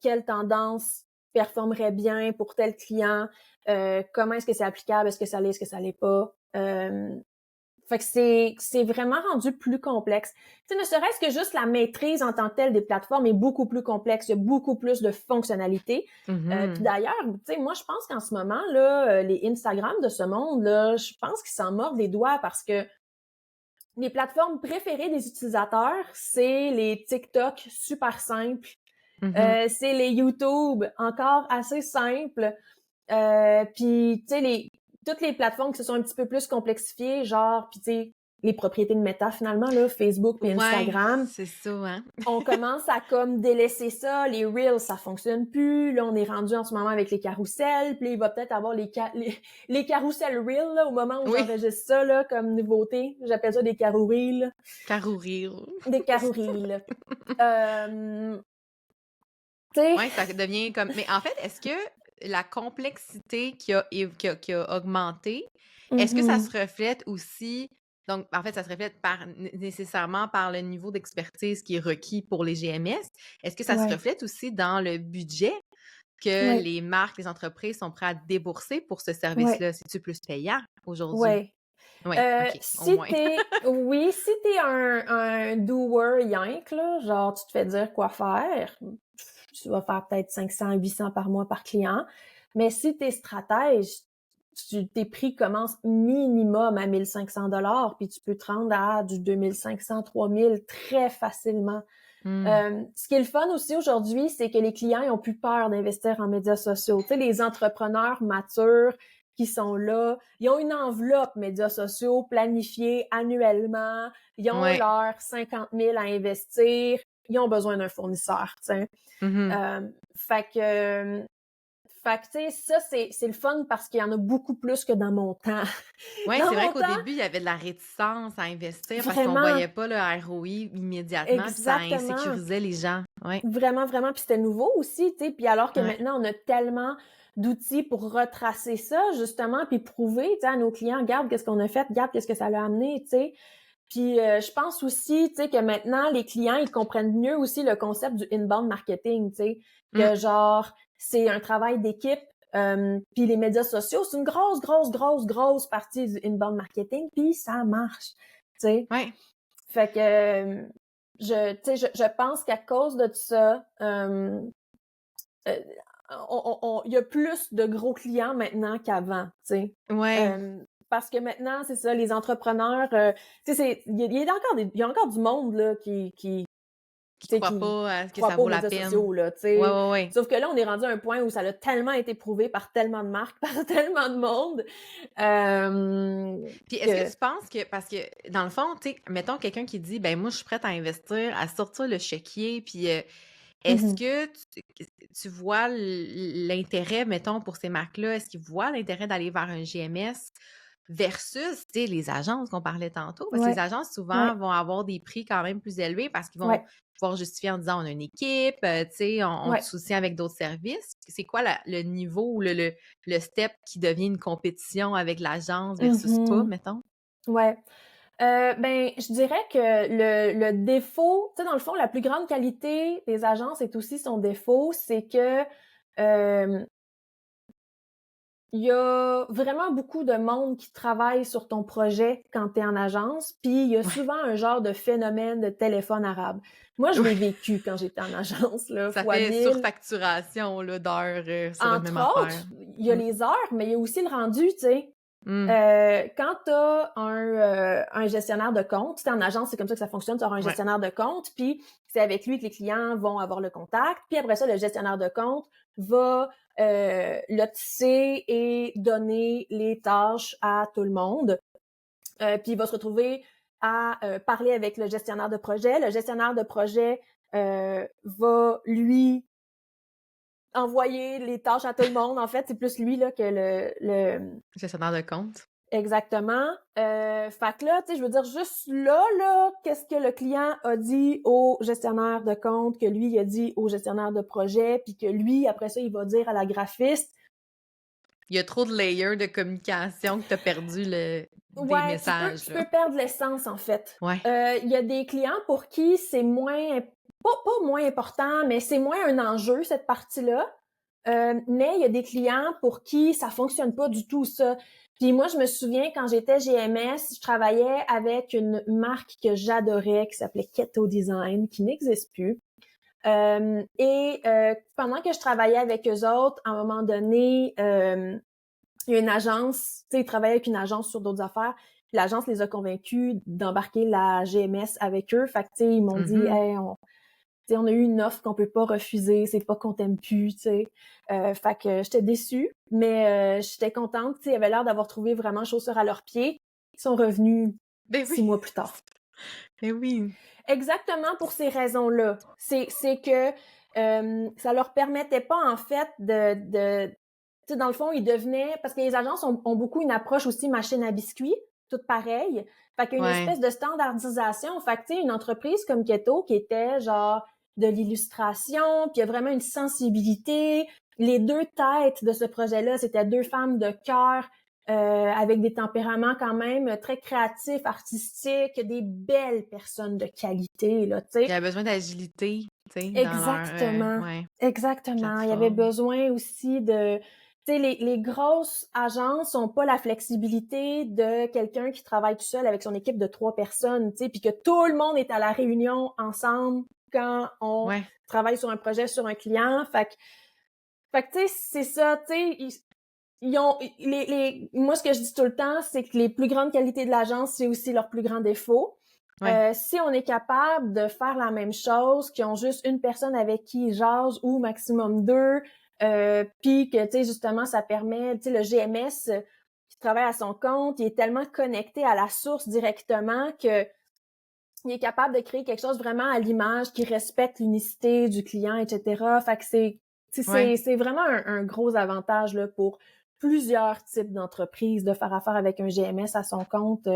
quelle tendance performerait bien pour tel client, comment est-ce que c'est applicable, est-ce que ça l'est pas. Fait que c'est vraiment rendu plus complexe. Tu sais, ne serait-ce que juste la maîtrise en tant que telle des plateformes est beaucoup plus complexe, il y a beaucoup plus de fonctionnalités. Puis Mhm. d'ailleurs, tu sais, moi je pense qu'en ce moment là, les Instagram de ce monde là, je pense qu'ils s'en mordent les doigts parce que les plateformes préférées des utilisateurs, c'est les TikTok super simples, Mhm. c'est les YouTube encore assez simples. Puis, tu sais, toutes les plateformes qui se sont un petit peu plus complexifiées, genre, puis tu sais, les propriétés de Meta, finalement, là, Facebook puis Ouais, Instagram, c'est ça, hein? on commence à comme délaisser ça. Les Reels, ça fonctionne plus. Là, on est rendu en ce moment avec les carousels. Puis là, il va peut-être avoir les carousels Reels, là, au moment où Oui. j'enregistre ça, là, comme nouveauté. J'appelle ça des carou Reels. Carou rire. Des carou Reels. Euh, tu sais, Ouais, ça devient comme. Mais en fait, est-ce que la complexité qui a augmenté, est-ce que ça se mhm, reflète aussi? Donc, en fait, ça se reflète nécessairement par le niveau d'expertise qui est requis pour les GMS. Est-ce que ça se ouais, reflète aussi dans le budget que ouais, les marques, les entreprises sont prêtes à débourser pour ce ouais, service-là? C'est-tu plus payant aujourd'hui? ouais. Oui, OK, au Si moins. oui, si t'es un doer yank, là, genre tu te fais dire quoi faire, tu vas faire peut-être 500, 800 par mois par client. Mais si t'es stratège, tes prix commencent minimum à 1 500 $, puis tu peux te rendre à du 2 500, 3 000 très facilement. Hmm. Ce qui est le fun aussi aujourd'hui, c'est que les clients ils ont plus peur d'investir en médias sociaux. Tu sais, les entrepreneurs matures qui sont là, ils ont une enveloppe médias sociaux planifiée annuellement, ils ont Ouais. leurs 50 000 à investir, ils ont besoin d'un fournisseur, tu sais. Mhm. Euh, fait que, tu sais, ça, c'est le fun parce qu'il y en a beaucoup plus que dans mon temps. Oui, Dans c'est vrai mon qu'au temps, début, il y avait de la réticence à investir parce qu'on vraiment, voyait pas le ROI immédiatement, puis ça exactement. insécurisait les gens. Oui. Vraiment, vraiment. Puis c'était nouveau aussi, tu sais. Puis alors que Ouais. maintenant, on a tellement d'outils pour retracer ça, justement, puis prouver, tu sais, à nos clients, regarde qu'est-ce qu'on a fait, regarde qu'est-ce que ça l'a amené, tu sais. Puis je pense aussi, tu sais, que maintenant, les clients, ils comprennent mieux aussi le concept du inbound marketing, tu sais. Que Mm. genre, c'est un travail d'équipe. Puis les médias sociaux, c'est une grosse, grosse, grosse, grosse partie du inbound marketing, puis ça marche, tu sais. Ouais. Fait que Tu sais, je pense qu'à cause de ça, Heu, il y a plus de gros clients maintenant qu'avant, tu sais? Ouais, Parce que maintenant, c'est ça, les entrepreneurs, tu sais, il y a encore du monde là qui tu sais, croient qui pas à ce que croit ça pas aux vaut la médias peine. sociaux là, tu Ouais, sais? ouais, ouais. Sauf que là, on est rendu à un point où ça a tellement été prouvé par tellement de marques, par tellement de monde, Puis est-ce que que tu penses que parce que dans le fond, tu sais, mettons quelqu'un qui dit: «Ben moi, je suis prête à investir, à sortir le chéquier», puis, est-ce mmh que tu vois l'intérêt, mettons, pour ces marques-là? Est-ce qu'ils voient l'intérêt d'aller vers un GMS versus, tu sais, les agences qu'on parlait tantôt? Parce que les Ouais, agences, souvent, ouais, vont avoir des prix quand même plus élevés parce qu'ils vont ouais, pouvoir justifier en disant: «On a une équipe, tu sais, on te ouais. soutient avec d'autres services». C'est quoi le niveau ou le step qui devient une compétition avec l'agence versus pas, Mmh mettons? Ouais. Ben, je dirais que le défaut, tu sais, dans le fond, la plus grande qualité des agences est aussi son défaut, c'est que, hem, il y a vraiment beaucoup de monde qui travaille sur ton projet quand tu es en agence, puis il y a Ouais. souvent un genre de phénomène de téléphone arabe. Moi, je l'ai vécu quand j'étais en agence, là, Ça fois fait 1000. surfacturation, là, d'heures, sur une même Entre affaire. autres, il y a Mmh. les heures, mais il y a aussi le rendu, tu sais. Mmh. Quand tu as un gestionnaire de compte, tu sais, en agence, c'est comme ça que ça fonctionne, tu auras un Ouais. gestionnaire de compte, puis c'est avec lui que les clients vont avoir le contact. Puis après ça, le gestionnaire de compte va lotisser et donner les tâches à tout le monde. Puis il va se retrouver à parler avec le gestionnaire de projet. Le gestionnaire de projet va lui envoyer les tâches à tout le monde. En fait, c'est plus lui là que le Gestionnaire de compte. exactement. Fait que là, tu sais, je veux dire, juste là, qu'est-ce que le client a dit au gestionnaire de compte, que lui, il a dit au gestionnaire de projet, puis que lui, après ça, il va dire à la graphiste. Il y a trop de layers de communication que tu as perdu des Ouais, messages, tu là. peux perdre l'essence, en fait. Ouais. Il y a des clients pour qui c'est pas moins important, mais c'est moins un enjeu, cette partie-là. Mais il y a des clients pour qui ça fonctionne pas du tout, ça. Puis moi, je me souviens, quand j'étais GMS, je travaillais avec une marque que j'adorais, qui s'appelait Keto Design, qui n'existe plus. Pendant que je travaillais avec eux autres, à un moment donné, il y a une agence, tu sais, ils travaillaient avec une agence sur d'autres affaires. Puis l'agence les a convaincus d'embarquer la GMS avec eux. Fait que, tu sais, ils m'ont dit, Mmh. hey, tu sais, on a eu une offre qu'on peut pas refuser, c'est pas qu'on t'aime plus, tu sais. Fait que j'étais déçue, mais j'étais contente. Tu sais, ils avaient l'air d'avoir trouvé vraiment chaussure à leurs pieds. Ils sont revenus Ben oui. 6 mois plus tard. Ben oui. Exactement pour ces raisons-là. C'est que ça leur permettait pas en fait tu sais, dans le fond, ils devenaient parce que les agences ont beaucoup une approche aussi machine à biscuits, toutes pareilles. Fait qu'il y a une Ouais. espèce de standardisation. Fait que, tu sais, une entreprise comme Keto qui était genre de l'illustration, puis il y a vraiment une sensibilité. Les deux têtes de ce projet-là, c'était deux femmes de cœur avec des tempéraments quand même très créatifs, artistiques, des belles personnes de qualité, là, tu Il y sais. avait besoin d'agilité, tu sais, dans leur, Exactement, ouais, exactement. Il y avait plateforme. besoin aussi de tu sais, les grosses agences ont pas la flexibilité de quelqu'un qui travaille tout seul avec son équipe de 3 personnes, tu sais, puis que tout le monde est à la réunion ensemble quand on Ouais. travaille sur un projet, sur un client. Fait que tu sais, c'est ça, tu sais, ils ont moi, ce que je dis tout le temps, c'est que les plus grandes qualités de l'agence, c'est aussi leurs plus grands défauts. Ouais. Si on est capable de faire la même chose, qu'ils ont juste une personne avec qui ils jasent ou maximum deux, puis que, tu sais, justement, ça permet, tu sais, le GMS qui travaille à son compte, il est tellement connecté à la source directement que il est capable de créer quelque chose vraiment à l'image qui respecte l'unicité du client, etc. Fait que Ouais. c'est vraiment un gros avantage là, pour plusieurs types d'entreprises de faire affaire avec un GMS à son compte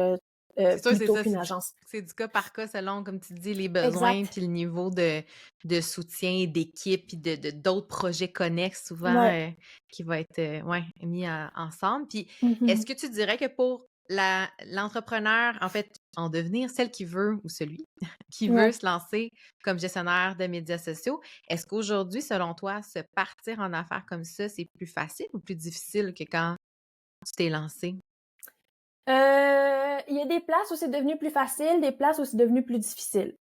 C'est sûr, c'est plutôt ça, qu'une agence. c'est du cas par cas selon, comme tu dis, les besoins Exact. puis le niveau de soutien d'équipe puis d'autres projets connexes souvent, Ouais. qui va être, ouais, mis ensemble. Puis est-ce Mhm. que tu dirais que pour l'entrepreneur, en fait, en devenir, celle qui veut ou celui qui veut Ouais. se lancer comme gestionnaire de médias sociaux, est-ce qu'aujourd'hui, selon toi, se partir en affaires comme ça, c'est plus facile ou plus difficile que quand tu t'es lancé? Il y a des places où c'est devenu plus facile, des places où c'est devenu plus difficile.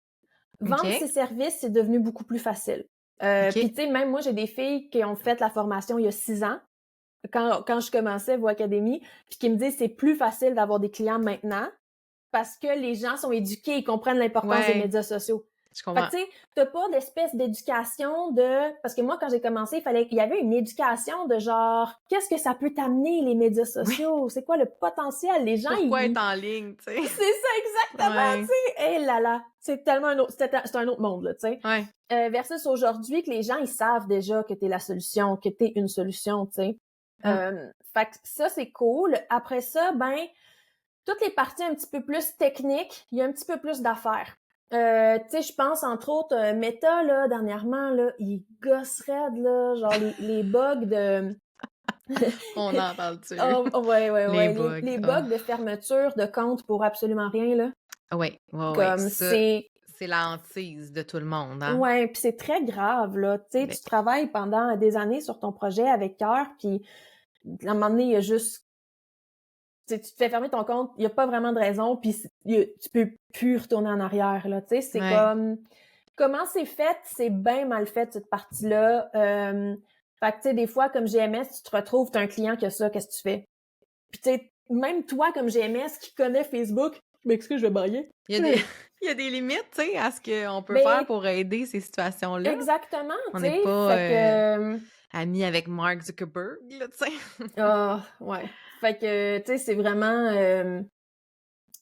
Vendre OK. ses services, c'est devenu beaucoup plus facile. Puis OK. tu sais, même moi, j'ai des filles qui ont fait la formation il y a 6 ans, quand je commençais Voix Académie, puis qui me disent: «C'est plus facile d'avoir des clients maintenant parce que les gens sont éduqués, ils comprennent l'importance des Ouais, médias sociaux». je Fait que comprends. tu sais, tu pas d'espèce d'éducation de parce que moi, quand j'ai commencé, il y avait une éducation de genre: «Qu'est-ce que ça peut t'amener les médias Oui. sociaux? C'est quoi le potentiel?» Les gens, Pourquoi être ils en ligne, tu sais? c'est ça exactement, tu Ouais. sais? Eh là là, c'est tellement un autre c'est un autre monde là, tu sais? Ouais. Versus aujourd'hui que les gens, ils savent déjà que t'es la solution, que t'es une solution, tu sais? Mmh. Fait que ça, c'est cool. Après ça, ben, toutes les parties un petit peu plus techniques, il y a un petit peu plus d'affaires. Tu sais, je pense entre autres, Meta, là, dernièrement, là, ils gossent raide, là, genre les bugs de On en parle-tu? oh, ouais, ouais, Les ouais, bugs. les Oh. bugs de fermeture de compte pour absolument rien, là. Ouais, ouais, ouais. Comme Ça, c'est c'est la hantise de tout le monde, hein? ouais, puis c'est très grave, là. Tu sais, Mais tu travailles pendant des années sur ton projet avec cœur, puis à un moment donné, il y a juste tu te fais fermer ton compte, il y a pas vraiment de raison, puis tu peux plus retourner en arrière, là. Tu sais, c'est ouais. comme comment c'est fait, c'est bien mal fait, cette partie-là. Fait que, tu sais, des fois, comme GMS, tu te retrouves, t'as un client qui a ça, qu'est-ce que tu fais? Puis, tu sais, même toi, comme GMS, qui connais Facebook, je m'excuse, je vais bailler. Il y a des il y a des limites, tu sais, à ce qu'on peut faire Ben, pour aider ces situations-là. exactement, On tu n'est sais. pas, Fait que, amis avec Mark Zuckerberg, là, tu sais? ah, ouais. Fait que, tu sais, c'est vraiment,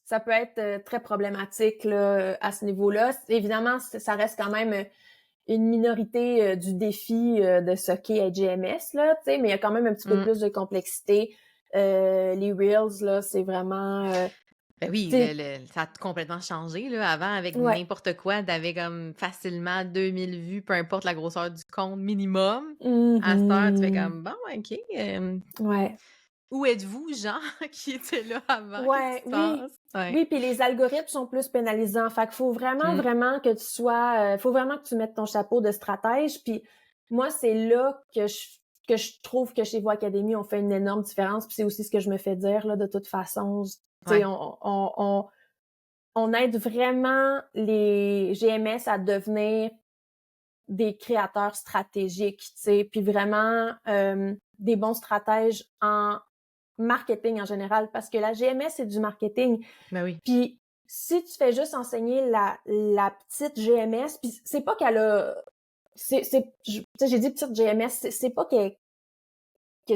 ça peut être très problématique, là, à ce niveau-là. Évidemment, ça reste quand même une minorité du défi de ce qu'est GMS, là, tu sais, mais il y a quand même un petit peu Mmh. plus de complexité. Les Reels, là, c'est vraiment, Ben oui, tu sais, ça a complètement changé, là. Avant, avec ouais. n'importe quoi, t'avais comme facilement 2000 vues, peu importe la grosseur du compte minimum. À cette heure, tu fais Mhm. comme: «Bon, OK, Ouais. où êtes-vous, gens qui étaient là avant? Qu'est-ce qui Ouais, se oui. passe?» Ouais. Oui, puis les algorithmes sont plus pénalisants. Fait qu'il faut vraiment, Mmh. vraiment que tu sois, faut vraiment que tu mettes ton chapeau de stratège. Puis moi, c'est là que je trouve que chez Voix Académie, on fait une énorme différence. Puis c'est aussi ce que je me fais dire, là, de toute façon. Tu sais, Ouais. on aide vraiment les GMS à devenir des créateurs stratégiques, tu sais, puis vraiment des bons stratèges en marketing en général, parce que la GMS, c'est du marketing. Ben oui. Puis si tu fais juste enseigner la petite GMS, puis c'est pas qu'elle a... tu sais, j'ai dit petite GMS, c'est pas que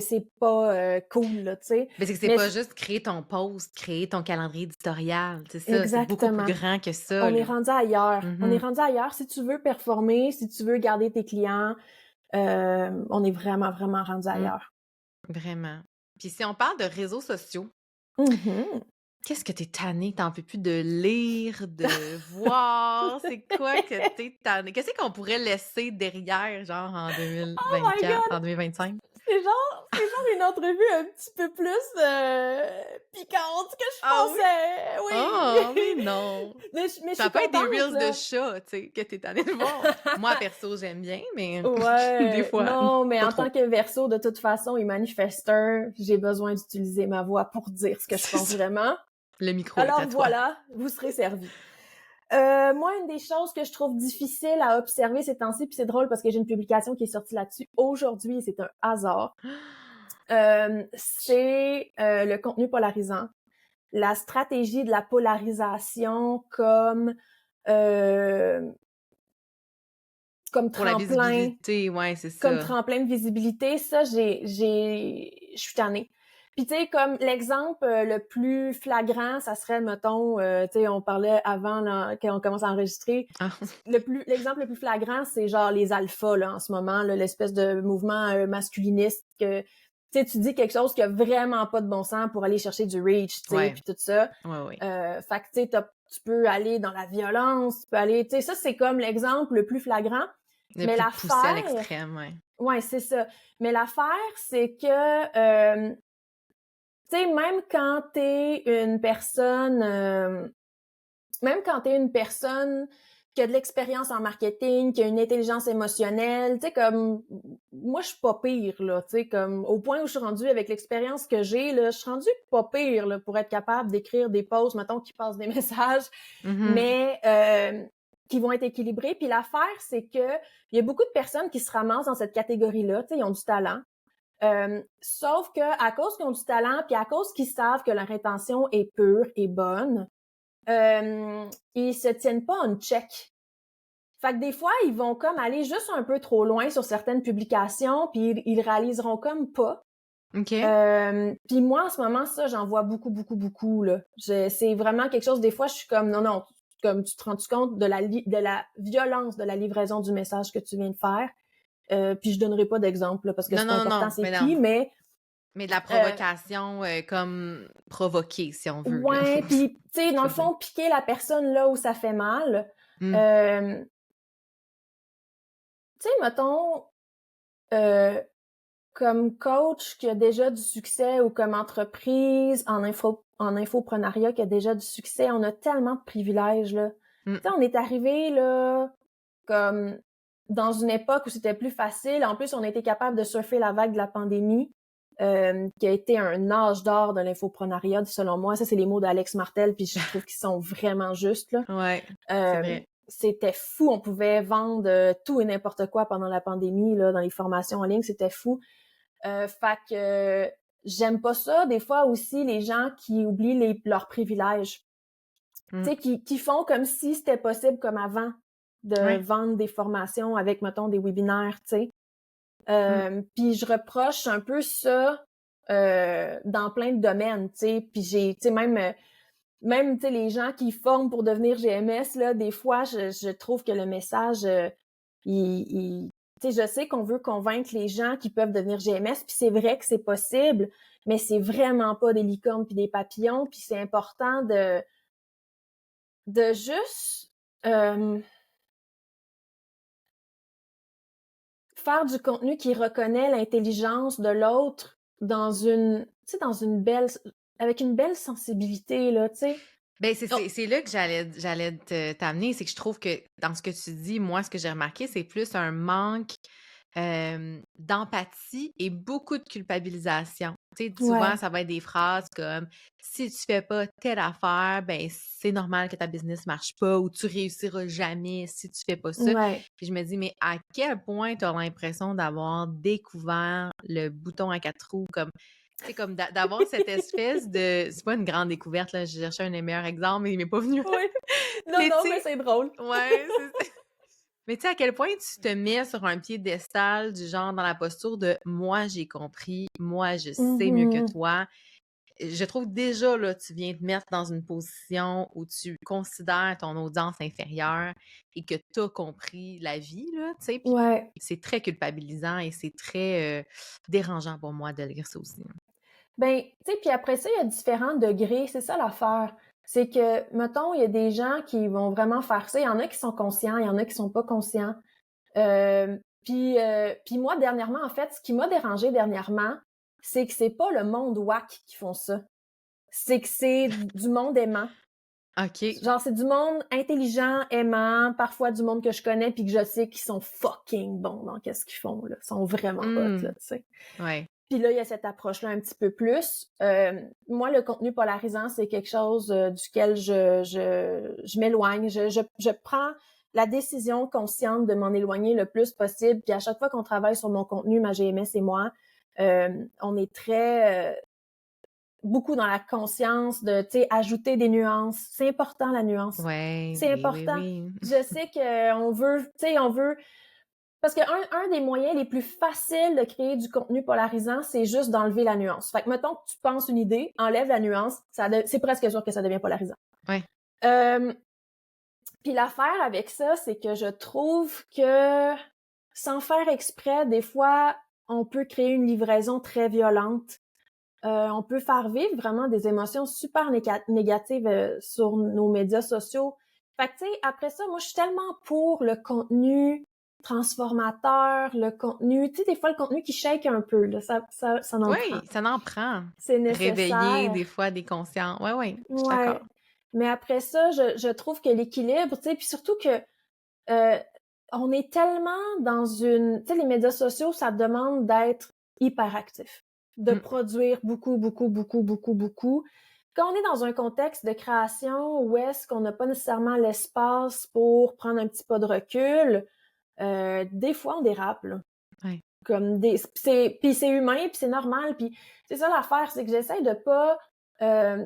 c'est pas cool, là, tu sais. Mais c'est que c'est Mais pas juste créer ton post, créer ton calendrier éditorial, c'est ça, c'est beaucoup plus exactement. grand que ça, On est là. rendu ailleurs. On est Mmh. rendu ailleurs. Si tu veux performer, si tu veux garder tes clients, on est vraiment, vraiment rendu Mmh. ailleurs. Vraiment. Puis si on parle de réseaux sociaux, Mhm. qu'est-ce que tu es tannée? Tu peux plus de lire, de voir? C'est quoi que tu es tannée? Qu'est-ce qu'on pourrait laisser derrière, genre en Oh my 2024, god! en 2025? C'est genre une entrevue un petit peu plus piquante que je Ah oui? pensais. Oh, mais Oui. non! Mais je Ça suis peut être des contente reels de là. chats, tu sais, que tu es tannée de voir. Moi, perso, j'aime bien, mais des Ouais, fois, non, mais pas en tant trop. que Verseau, de toute façon, et manifesteur, j'ai besoin d'utiliser ma voix pour dire ce que je C'est pense ça. vraiment. Le micro est à Alors toi. voilà, vous serez servis. Moi, une des choses que je trouve difficile à observer ces temps-ci, puis c'est drôle parce que j'ai une publication qui est sortie là-dessus aujourd'hui, et c'est un hasard, c'est le contenu polarisant. La stratégie de la polarisation euh, comme Pour la tremplin, visibilité, ouais, c'est comme ça. tremplin de visibilité, ça, je suis tannée. Puis tu sais, comme l'exemple le plus flagrant, ça serait, mettons, tu sais, on parlait avant, là, quand on commence à enregistrer, Ah, l'exemple le plus flagrant, c'est genre les alphas, là, en ce moment, là, l'espèce de mouvement masculiniste que, tu sais, tu dis quelque chose qui a vraiment pas de bon sens pour aller chercher du reach, tu sais, ouais, puis tout ça. ouais, ouais. Fait que, tu sais, tu peux aller dans la violence, tu peux aller, tu sais, ça, c'est comme l'exemple le plus flagrant. Le Mais plus poussé à l'affaire, l'extrême, ouais. ouais, c'est ça. Mais l'affaire, c'est que, tu sais, même quand t'es une personne qui a de l'expérience en marketing, qui a une intelligence émotionnelle, tu sais, comme, moi, je suis pas pire, là, tu sais, comme, au point où je suis rendue avec l'expérience que j'ai, là, je suis rendue pas pire, là, pour être capable d'écrire des posts, mettons, qui passent des messages. Mmh. Mais, qui vont être équilibrés. Puis l'affaire, c'est que il y a beaucoup de personnes qui se ramassent dans cette catégorie-là, tu sais, ils ont du talent. Sauf que à cause qu'ils ont du talent, puis à cause qu'ils savent que leur intention est pure et bonne, ils se tiennent pas en check. Fait que des fois, ils vont comme aller juste un peu trop loin sur certaines publications, puis ils réaliseront comme pas. OK. Puis moi, en ce moment, ça, j'en vois beaucoup, beaucoup, beaucoup, là. C'est vraiment quelque chose, des fois, je suis comme, non, comme tu te rends compte de la violence de la livraison du message que tu viens de faire. Puis je donnerai pas d'exemple, là, parce que Non, c'est pas non, important non, c'est mais non. qui, mais Mais de la euh, provocation, comme provoquée, si on veut, là. ouais, puis tu sais, Je dans le veux dire. fond, piquer la personne là où ça fait mal. Mmh. Tu sais, mettons, euh, comme coach qui a déjà du succès ou comme entreprise en infoprenariat qui a déjà du succès, on a tellement de privilèges, là. Mmh. Tu sais, on est arrivé, là, comme dans une époque où c'était plus facile. En plus, on a été capable de surfer la vague de la pandémie, qui a été un âge d'or de l'infoprenariat, selon moi. Ça, c'est les mots d'Alex Martel, puis je trouve qu'ils sont vraiment justes, là. Ouais, c'est Euh, vrai. C'était fou. On pouvait vendre tout et n'importe quoi pendant la pandémie, là, dans les formations en ligne. C'était fou. Fait que j'aime pas ça. Des fois aussi, les gens qui oublient leurs privilèges. Mmh. Tu sais, qui font comme si c'était possible comme avant de Ouais. vendre des formations avec, mettons, des webinaires, tu sais. Mmh. Puis je reproche un peu ça dans plein de domaines, tu sais. Puis tu sais, même tu sais, les gens qui forment pour devenir GMS, là, des fois, je trouve que le message, tu sais, je sais qu'on veut convaincre les gens qui peuvent devenir GMS, puis c'est vrai que c'est possible, mais c'est vraiment pas des licornes puis des papillons, puis c'est important de juste faire du contenu qui reconnaît l'intelligence de l'autre dans une, tu sais, avec une belle sensibilité, là, tu sais. Ben, Oh, c'est là que j'allais t'amener, c'est que je trouve que dans ce que tu dis, moi, ce que j'ai remarqué, c'est plus un manque d'empathie et beaucoup de culpabilisation. Tu sais, souvent, ouais, ça va être des phrases comme si tu fais pas telle affaire, ben c'est normal que ta business marche pas ou tu réussiras jamais si tu fais pas ça. ouais. Puis je me dis, mais à quel point tu as l'impression d'avoir découvert le bouton à quatre roues, comme tu sais, comme d'avoir cette espèce de. C'est pas une grande découverte, là. Je cherchais un des meilleurs exemples, mais il m'est pas venu. Oui. Non, Mais tu non, mais sais, c'est drôle. ouais, c'est ça. Mais tu sais, à quel point tu te mets sur un piédestal du genre dans la posture de moi, j'ai compris, moi, je sais mieux que Mhm. toi. Je trouve déjà, là, tu viens te mettre dans une position où tu considères ton audience inférieure et que tu as compris la vie, là, tu sais. Puis Ouais. c'est très culpabilisant et c'est très dérangeant pour moi de lire ça aussi. Ben, tu sais, puis après ça, il y a différents degrés. C'est ça l'affaire. C'est que, mettons, il y a des gens qui vont vraiment faire ça. Il y en a qui sont conscients, il y en a qui sont pas conscients. Puis moi, dernièrement, en fait, ce qui m'a dérangé dernièrement, c'est que c'est pas le monde whack qui font ça. C'est que c'est du monde aimant. OK. Genre, c'est du monde intelligent, aimant, parfois du monde que je connais puis que je sais qu'ils sont fucking bons dans qu'est-ce qu'ils font, là. Ils sont vraiment hot, là, Mmh. tu sais. Ouais. Puis là, il y a cette approche-là un petit peu plus. Moi, le contenu polarisant, c'est quelque chose duquel je m'éloigne. Je prends la décision consciente de m'en éloigner le plus possible. Puis à chaque fois qu'on travaille sur mon contenu, ma GMS et moi, on est très beaucoup dans la conscience de, tu sais, ajouter des nuances. C'est important, la nuance. Ouais, C'est oui, oui, important. oui. Je sais qu'on veut, tu sais, on veut parce que un des moyens les plus faciles de créer du contenu polarisant, c'est juste d'enlever la nuance. Fait que mettons que tu penses une idée, enlève la nuance, c'est presque sûr que ça devient polarisant. Ouais. Euh, Puis l'affaire avec ça, c'est que je trouve que sans faire exprès, des fois, on peut créer une livraison très violente. On peut faire vivre vraiment des émotions super négatives sur nos médias sociaux. Fait que, tu sais, après ça, moi, je suis tellement pour le contenu transformateur, le contenu, tu sais, des fois, le contenu qui shake un peu, là, ça en prend. Oui, ça n'en prend. C'est Réveiller nécessaire. des fois des conscients. Ouais, ouais, je suis d'accord. Ouais. Mais après ça, je trouve que l'équilibre, tu sais, puis surtout que euh, on est tellement dans une... Tu sais, les médias sociaux, ça demande d'être hyperactif, de Mm. produire beaucoup, beaucoup, beaucoup, beaucoup, beaucoup. quand on est dans un contexte de création où est-ce qu'on n'a pas nécessairement l'espace pour prendre un petit pas de recul, des fois, on dérape, là. Ouais. Comme puis c'est humain, puis c'est normal, puis c'est ça l'affaire, c'est que j'essaie de pas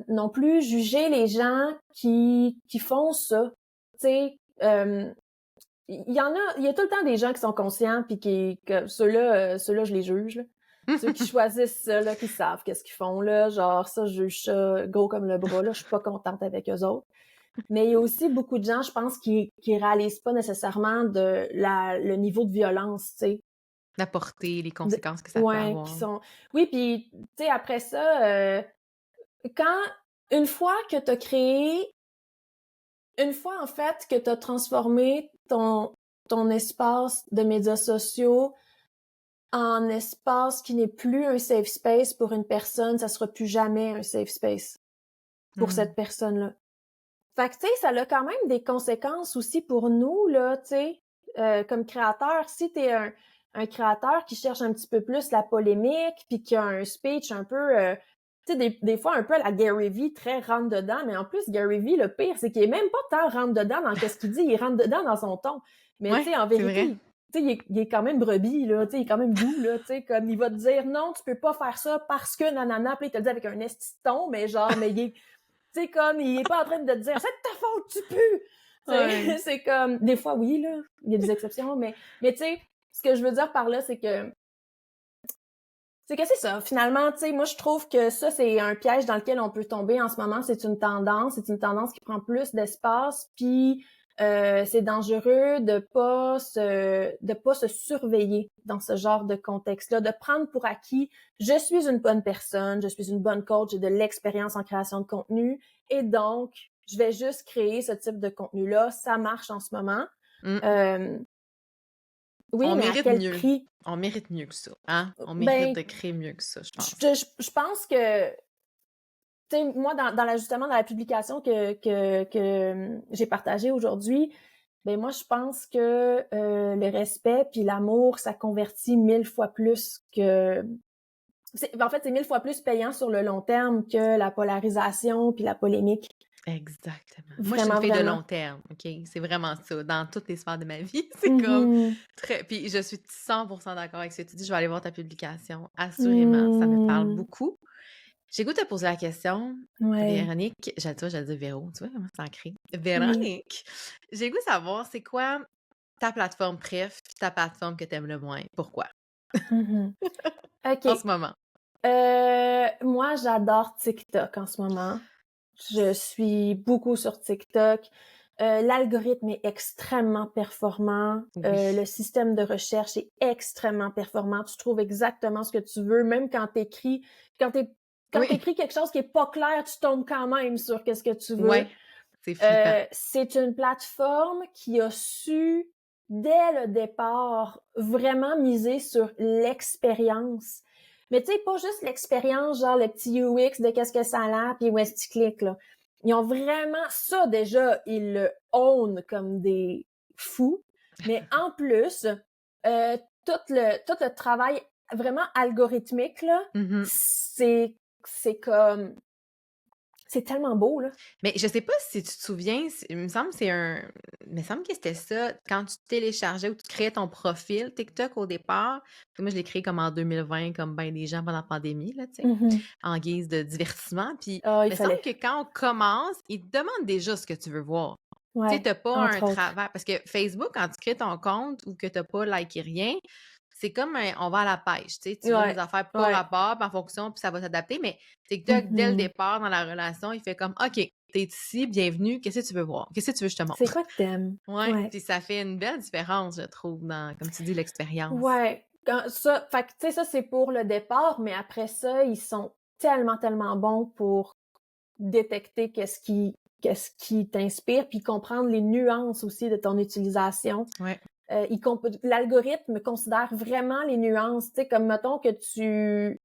non plus juger les gens qui font ça. Tu sais, il y a tout le temps des gens qui sont conscients, puis que ceux-là, je les juge, là. Ceux qui choisissent ça, là, qui savent qu'est-ce qu'ils font, là, genre ça, je juge ça gros comme le bras, là, je suis pas contente avec eux autres. Mais il y a aussi beaucoup de gens, je pense, qui réalisent pas nécessairement le niveau de violence, tu sais. La portée, les De- conséquences que ça peut ouais, qui avoir. sont... Oui, puis, tu sais, après ça, quand, une fois que t'as créé, une fois, en fait, que t'as transformé ton espace de médias sociaux en espace qui n'est plus un safe space pour une personne, ça sera plus jamais un safe space pour cette personne-là. Fait que, tu sais, ça a quand même des conséquences aussi pour nous, là, tu sais, comme créateur. Si t'es un créateur qui cherche un petit peu plus la polémique, puis qui a un speech un peu, tu sais, des fois un peu à la Gary Vee, très rentre-dedans, mais en plus, Gary Vee, le pire, c'est qu'il est même pas tant rentre-dedans dans qu'est-ce qu'il dit, il rentre-dedans dans son ton. Mais, tu Ouais, sais, en c'est vrai. vérité, tu sais, il est quand même brebis, là, tu sais, il est quand même doux, là, tu sais, comme il va te dire, non, tu peux pas faire ça parce que nanana, puis il te le dit avec un esti de ton, mais genre, mais il est, tu sais, comme, il est pas en train de te dire, c'est de ta faute, tu pues! Ouais. C'est comme, des fois, oui, là, il y a des exceptions, mais tu sais, ce que je veux dire par là, c'est que c'est ça. Finalement, tu sais, moi, je trouve que ça, c'est un piège dans lequel on peut tomber en ce moment. C'est une tendance qui prend plus d'espace, puis c'est dangereux de pas se surveiller dans ce genre de contexte-là, de prendre pour acquis, je suis une bonne personne, je suis une bonne coach, j'ai de l'expérience en création de contenu, et donc, je vais juste créer ce type de contenu-là. Ça marche en ce moment. Mm. Oui, On mais à mérite quel mieux. prix? On mérite mieux que ça, hein? On mérite Ben, de créer mieux que ça, je pense. je pense que, tu sais, moi, justement, dans la publication que j'ai partagée aujourd'hui, ben moi, je pense que le respect puis l'amour, ça convertit 1000 fois plus que... En fait, c'est 1000 fois plus payant sur le long terme que la polarisation puis la polémique. Exactement. Moi, je suis une Vraiment, fille de vraiment. long terme, OK? C'est vraiment ça. Dans toutes les sphères de ma vie, c'est comme Mhm. très... Puis je suis 100% d'accord avec ce que tu dis. Je vais aller voir ta publication. Assurément, ça me parle Mm. beaucoup. J'ai goût de te poser la question, Ouais. Véronique. J'allais dire Véro, tu vois comment c'est ancré. Oui. Véronique, j'ai goût de savoir, c'est quoi ta plateforme préf, puis ta plateforme que t'aimes le moins? Pourquoi? Mhm. En ce OK. moment. Moi, j'adore TikTok en ce moment. Je suis beaucoup sur TikTok. L'algorithme est extrêmement performant. Oui. Le système de recherche est extrêmement performant. Tu trouves exactement ce que tu veux, même quand quand Oui. t'écris quelque chose qui est pas clair, tu tombes quand même sur qu'est-ce que tu veux. Ouais. C'est flippant. C'est une plateforme qui a su, dès le départ, vraiment miser sur l'expérience. Mais tu sais, pas juste l'expérience, genre le petit UX de qu'est-ce que ça a l'air, puis où est-ce que tu cliques, là. Ils ont vraiment ça, déjà, ils le own comme des fous. Mais en plus, tout le travail vraiment algorithmique, là, Mhm. c'est comme... C'est tellement beau, là. Mais je sais pas si tu te souviens, il me semble que il me semble que c'était ça, quand tu téléchargeais ou tu créais ton profil TikTok au départ. Moi, je l'ai créé comme en 2020, comme ben des gens pendant la pandémie, là, tu sais, Mhm. en guise de divertissement. Puis, Ah, il il me semble fallait. que quand on commence, ils te demandent déjà ce que tu veux voir. Tu sais, Ouais, t'as pas un entre autres. travail. Parce que Facebook, quand tu crées ton compte ou que t'as pas liké rien, c'est comme on va à la pêche, tu sais, tu vois des Ouais, affaires pas ouais. rapport, puis en fonction, puis ça va s'adapter. Mais TikTok, dès le Mhm. départ dans la relation, il fait comme OK, t'es ici, bienvenue, qu'est-ce que tu veux voir? Qu'est-ce que tu veux que je te C'est montre? quoi que t'aimes? Ouais, Ouais. puis ça fait une belle différence, je trouve, dans, comme tu dis, l'expérience. Ouais. Fait que, tu sais, ça, c'est pour le départ, mais après ça, ils sont tellement, tellement bons pour détecter qu'est-ce qui t'inspire, puis comprendre les nuances aussi de ton utilisation. Ouais. L'algorithme considère vraiment les nuances, tu sais, comme mettons que tu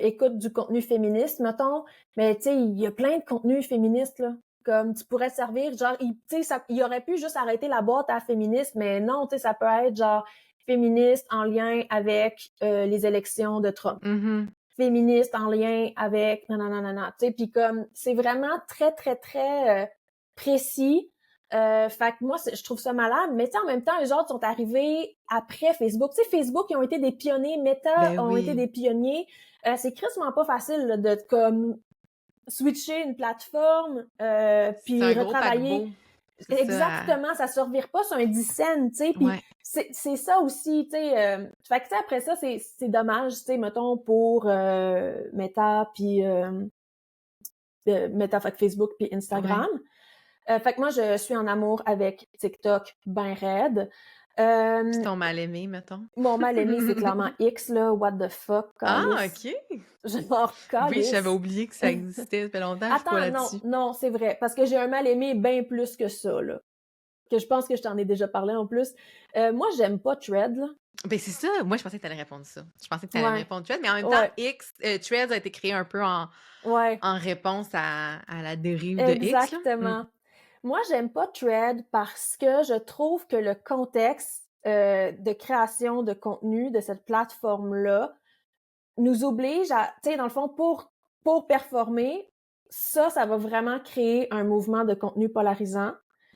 écoutes du contenu féministe, mettons, mais tu sais, il y a plein de contenus féministes, là. Comme tu pourrais te servir, genre, tu sais, il aurait pu juste arrêter la boîte à féministe, mais non, tu sais, ça peut être genre féministe en lien avec les élections de Trump. Mhm. féministe en lien avec nanana, tu sais, puis comme c'est vraiment très très très précis. Fait que moi je trouve ça malade, mais tu sais en même temps les autres sont arrivés après Facebook. Tu sais Facebook ils ont été des pionniers, Meta Ben ont été oui, des pionniers. C'est crissement pas facile là, de comme switcher une plateforme c'est puis un gros retravailler. paquebot. C'est ça. Exactement, ça se revire pas sur un 10 cents, tu sais, puis Ouais, c'est ça aussi, tu sais. Fait que tu sais, après ça, c'est dommage, tu sais, mettons, pour Meta, puis Meta, fait que Facebook, puis Instagram. ouais. Fait que moi, je suis en amour avec TikTok ben raide. Puis Euh, ton mal-aimé, mettons? mon mal aimé, c'est clairement X, là, what the fuck, Ah, calice. OK! Je m'en Oui, j'avais calisse. oublié que ça existait. Ça fait longtemps que je suis pas Attends, non, là-dessus. non, c'est vrai, parce que j'ai un mal aimé bien plus que ça, là. Que je pense que je t'en ai déjà parlé en plus. Moi, j'aime pas Thread, là. Ben c'est ça. Moi, je pensais que tu allais répondre ça. Je pensais que tu allais me Ouais, répondre Threads, mais en même temps, ouais, Threads a été créé un peu ouais, en réponse à la dérive de X, là. Mm. exactement. Moi, j'aime pas Thread parce que je trouve que le contexte de création de contenu de cette plateforme-là nous oblige à, tu sais, dans le fond, pour performer, ça va vraiment créer un mouvement de contenu polarisant.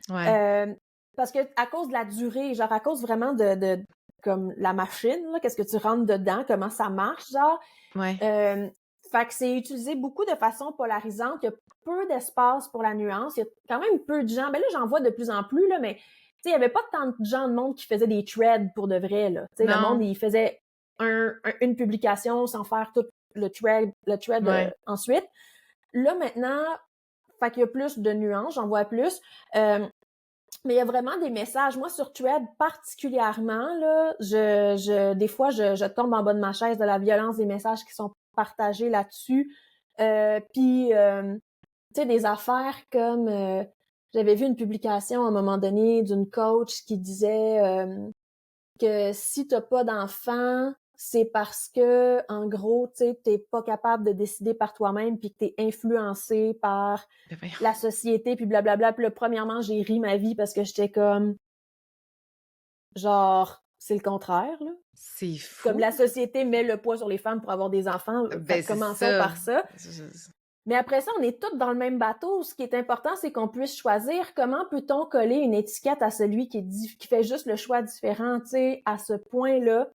Ouais, Euh, Parce que à cause de la durée, genre à cause vraiment de comme la machine, là, qu'est-ce que tu rentres dedans, comment ça marche, genre. ouais. Euh, Fait que c'est utilisé beaucoup de façon polarisante. Il y a peu d'espace pour la nuance. Il y a quand même peu de gens. Ben là, j'en vois de plus en plus, là, mais tu sais, il y avait pas tant de gens de monde qui faisaient des threads pour de vrai, là. Tu sais, le monde, Non, il faisait une publication sans faire tout le thread ouais. ensuite. Là, maintenant, fait qu'il y a plus de nuances, j'en vois plus. Mais il y a vraiment des messages. Moi, sur Thread, particulièrement, là, des fois, je tombe en bas de ma chaise de la violence des messages qui sont partagés là-dessus. Puis, tu sais, des affaires comme... j'avais vu une publication à un moment donné d'une coach qui disait que si t'as pas d'enfant, c'est parce que, en gros, tu sais, t'es pas capable de décider par toi-même puis que t'es influencé par Ben voyons. la société puis blablabla. Puis là, premièrement, j'ai ri ma vie parce que j'étais comme, genre, c'est le contraire, là. C'est Comme fou. la société met le poids sur les femmes pour avoir des enfants, fait Ben que c'est commençons ça. par ça. Mais après ça, on est toutes dans le même bateau. Ce qui est important, c'est qu'on puisse choisir comment peut-on coller une étiquette à celui qui fait juste le choix différent, tu sais, à ce point-là.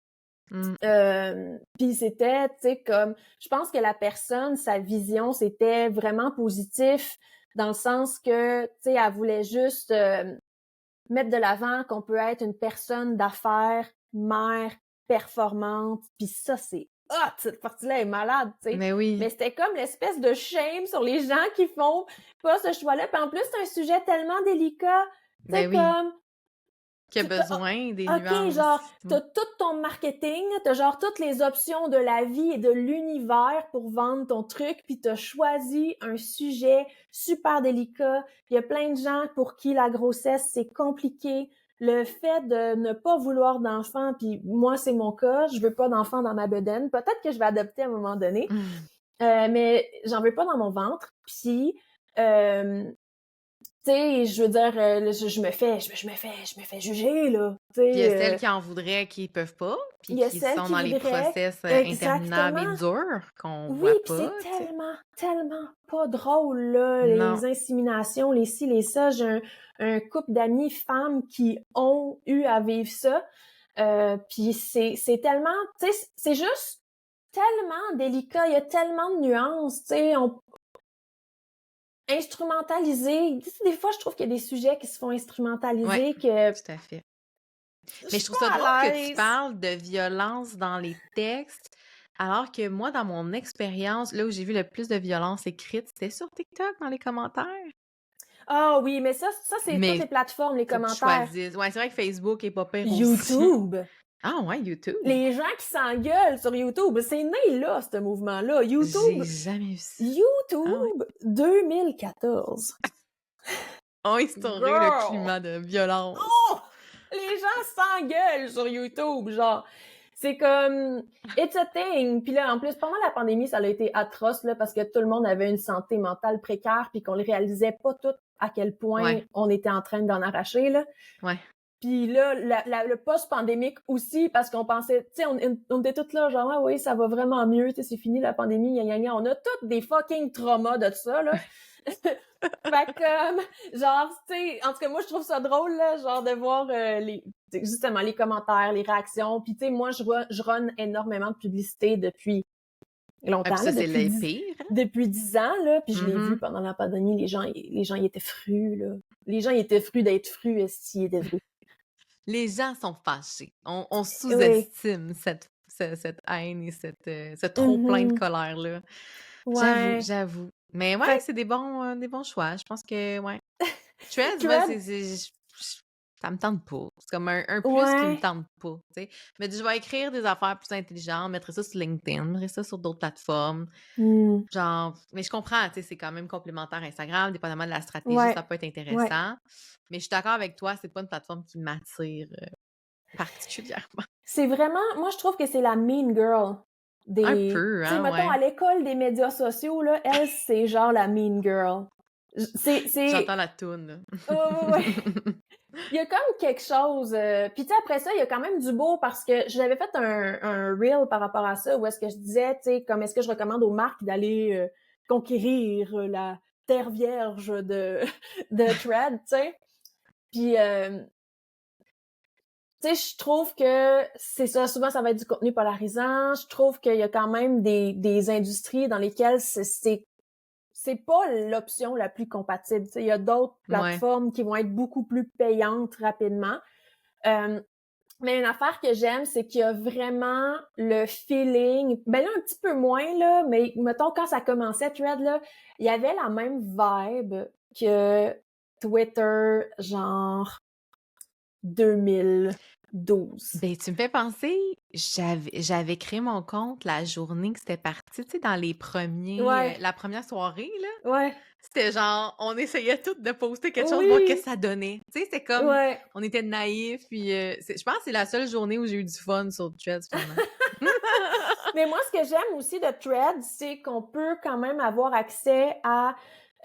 Mm. Puis c'était, tu sais, comme, je pense que la personne, sa vision, c'était vraiment positif dans le sens que, tu sais, elle voulait juste mettre de l'avant qu'on peut être une personne d'affaires, mère, performante, puis ça, c'est hot! Cette partie-là est malade, tu sais. Mais Mais oui. c'était comme l'espèce de shame sur les gens qui font pas ce choix-là. Puis en plus, c'est un sujet tellement délicat, tu sais, Ben oui. comme Qui a besoin des OK, genre, nuances. t'as tout ton marketing, t'as genre toutes les options de la vie et de l'univers pour vendre ton truc, puis t'as choisi un sujet super délicat. Il y a plein de gens pour qui la grossesse, c'est compliqué. Le fait de ne pas vouloir d'enfant, puis moi, c'est mon cas, je veux pas d'enfant dans ma bedaine. Peut-être que je vais adopter à un moment donné, Mm. mais j'en veux pas dans mon ventre. Puis, tu sais, je veux dire, je me fais juger, là. Tu Puis il y a sais, celles qui en voudraient qui peuvent pas, puis il y a qui celles sont qui dans les voudraient process interminables et exactement. durs qu'on Oui, voit puis pas, c'est tu sais. tellement, tellement pas drôle, là, Non. les inséminations, les ci, les ça. J'ai un couple d'amis femmes qui ont eu à vivre ça. Puis c'est tellement, tu sais, c'est juste tellement délicat. Il y a tellement de nuances, tu sais, instrumentalisé. Tu sais, des fois, je trouve qu'il y a des sujets qui se font Ouais, instrumentaliser que tout à fait. je Mais je suis trouve ça pas drôle que à tu l'aise. parles de violence dans les textes, alors que moi, dans mon expérience, là où j'ai vu le plus de violence écrite, c'était sur TikTok, dans les commentaires. Ah oui, mais ça, c'est toutes les Mais plateformes, les faut que tu commentaires. choisisses. Ouais, c'est vrai que Facebook est pas pire aussi. YouTube. Ah ouais, YouTube. Les gens qui s'engueulent sur YouTube, c'est né là, ce mouvement-là. J'ai YouTube, jamais vu ça. Ah ouais. YouTube 2014. Ont instauré le Girl! climat de violence. Oh! Les gens s'engueulent sur YouTube, genre. C'est comme, it's a thing. Puis là, en plus, pendant la pandémie, ça a été atroce, là, parce que tout le monde avait une santé mentale précaire, puis qu'on ne réalisait pas tout à quel point Ouais, on était en train d'en arracher, là. ouais. Puis là, le post-pandémique aussi, parce qu'on pensait, tu sais, on était tous là, genre, ah oui, ça va vraiment mieux, tu sais, c'est fini la pandémie, gna gna gna. On a tous des fucking traumas de ça, là. Fait comme, genre, tu sais, en tout cas, moi, je trouve ça drôle, là, genre, de voir justement, les commentaires, les réactions. Puis, tu sais, moi, je run énormément de publicité depuis Ah, puis longtemps, ça, là, c'est le pire, hein? depuis 10 ans, là. Puis, je l'ai vu Mhm. pendant la pandémie, les gens, ils étaient frus, là. Les gens, ils étaient frus d'être frus, est-ce qu'ils étaient frus? Les gens sont fâchés. On Oui. sous-estime cette haine et ce trop-plein de Mhm. colère-là. J'avoue, Ouais. j'avoue. Mais ouais, Fait c'est des bons choix. Je pense que, ouais. Threads, moi, Thread, ça me tente pas. C'est comme un plus qui me ouais. tente pas, tu sais. Mais je vais écrire des affaires plus intelligentes, mettre ça sur LinkedIn, mettre ça sur d'autres plateformes. Hmm. Genre, mais je comprends, tu sais, c'est quand même complémentaire à Instagram, dépendamment de la stratégie, Ouais. ça peut être Ouais. intéressant. Mais je suis d'accord avec toi, c'est pas une plateforme qui m'attire particulièrement. C'est vraiment, moi, je trouve que c'est la mean girl Un des, peu, tu sais, hein, mettons, ouais. à l'école des médias sociaux, là, elle, c'est genre la mean girl. C'est, J'entends la toune, là. ouais. Il y a comme quelque chose, puis tu sais, après ça, il y a quand même du beau parce que j'avais fait un reel par rapport à ça où est-ce que je disais, tu sais, comme est-ce que je recommande aux marques d'aller conquérir la terre vierge de Thread, tu sais. Puis, tu sais, je trouve que c'est ça, souvent ça va être du contenu polarisant. Je trouve qu'il y a quand même des industries dans lesquelles c'est pas l'option la plus compatible. Tu sais, il y a d'autres Ouais, plateformes qui vont être beaucoup plus payantes rapidement. Euh, mais une affaire que j'aime, c'est qu'il y a vraiment le feeling, ben là un petit peu moins là, mais mettons quand ça commençait Thread là, il y avait la même vibe que Twitter genre 2012. ben, tu me fais penser, j'avais créé mon compte la journée que c'était parti, tu sais, dans les premiers, Ouais, la première soirée, là. ouais. C'était genre, on essayait toutes de poster quelque chose, voir qu'est-ce Oui, que ça donnait. Tu sais, c'est comme, ouais. on était naïfs, puis je pense que c'est la seule journée où j'ai eu du fun sur Threads, finalement. Mais moi, ce que j'aime aussi de Threads, c'est qu'on peut quand même avoir accès à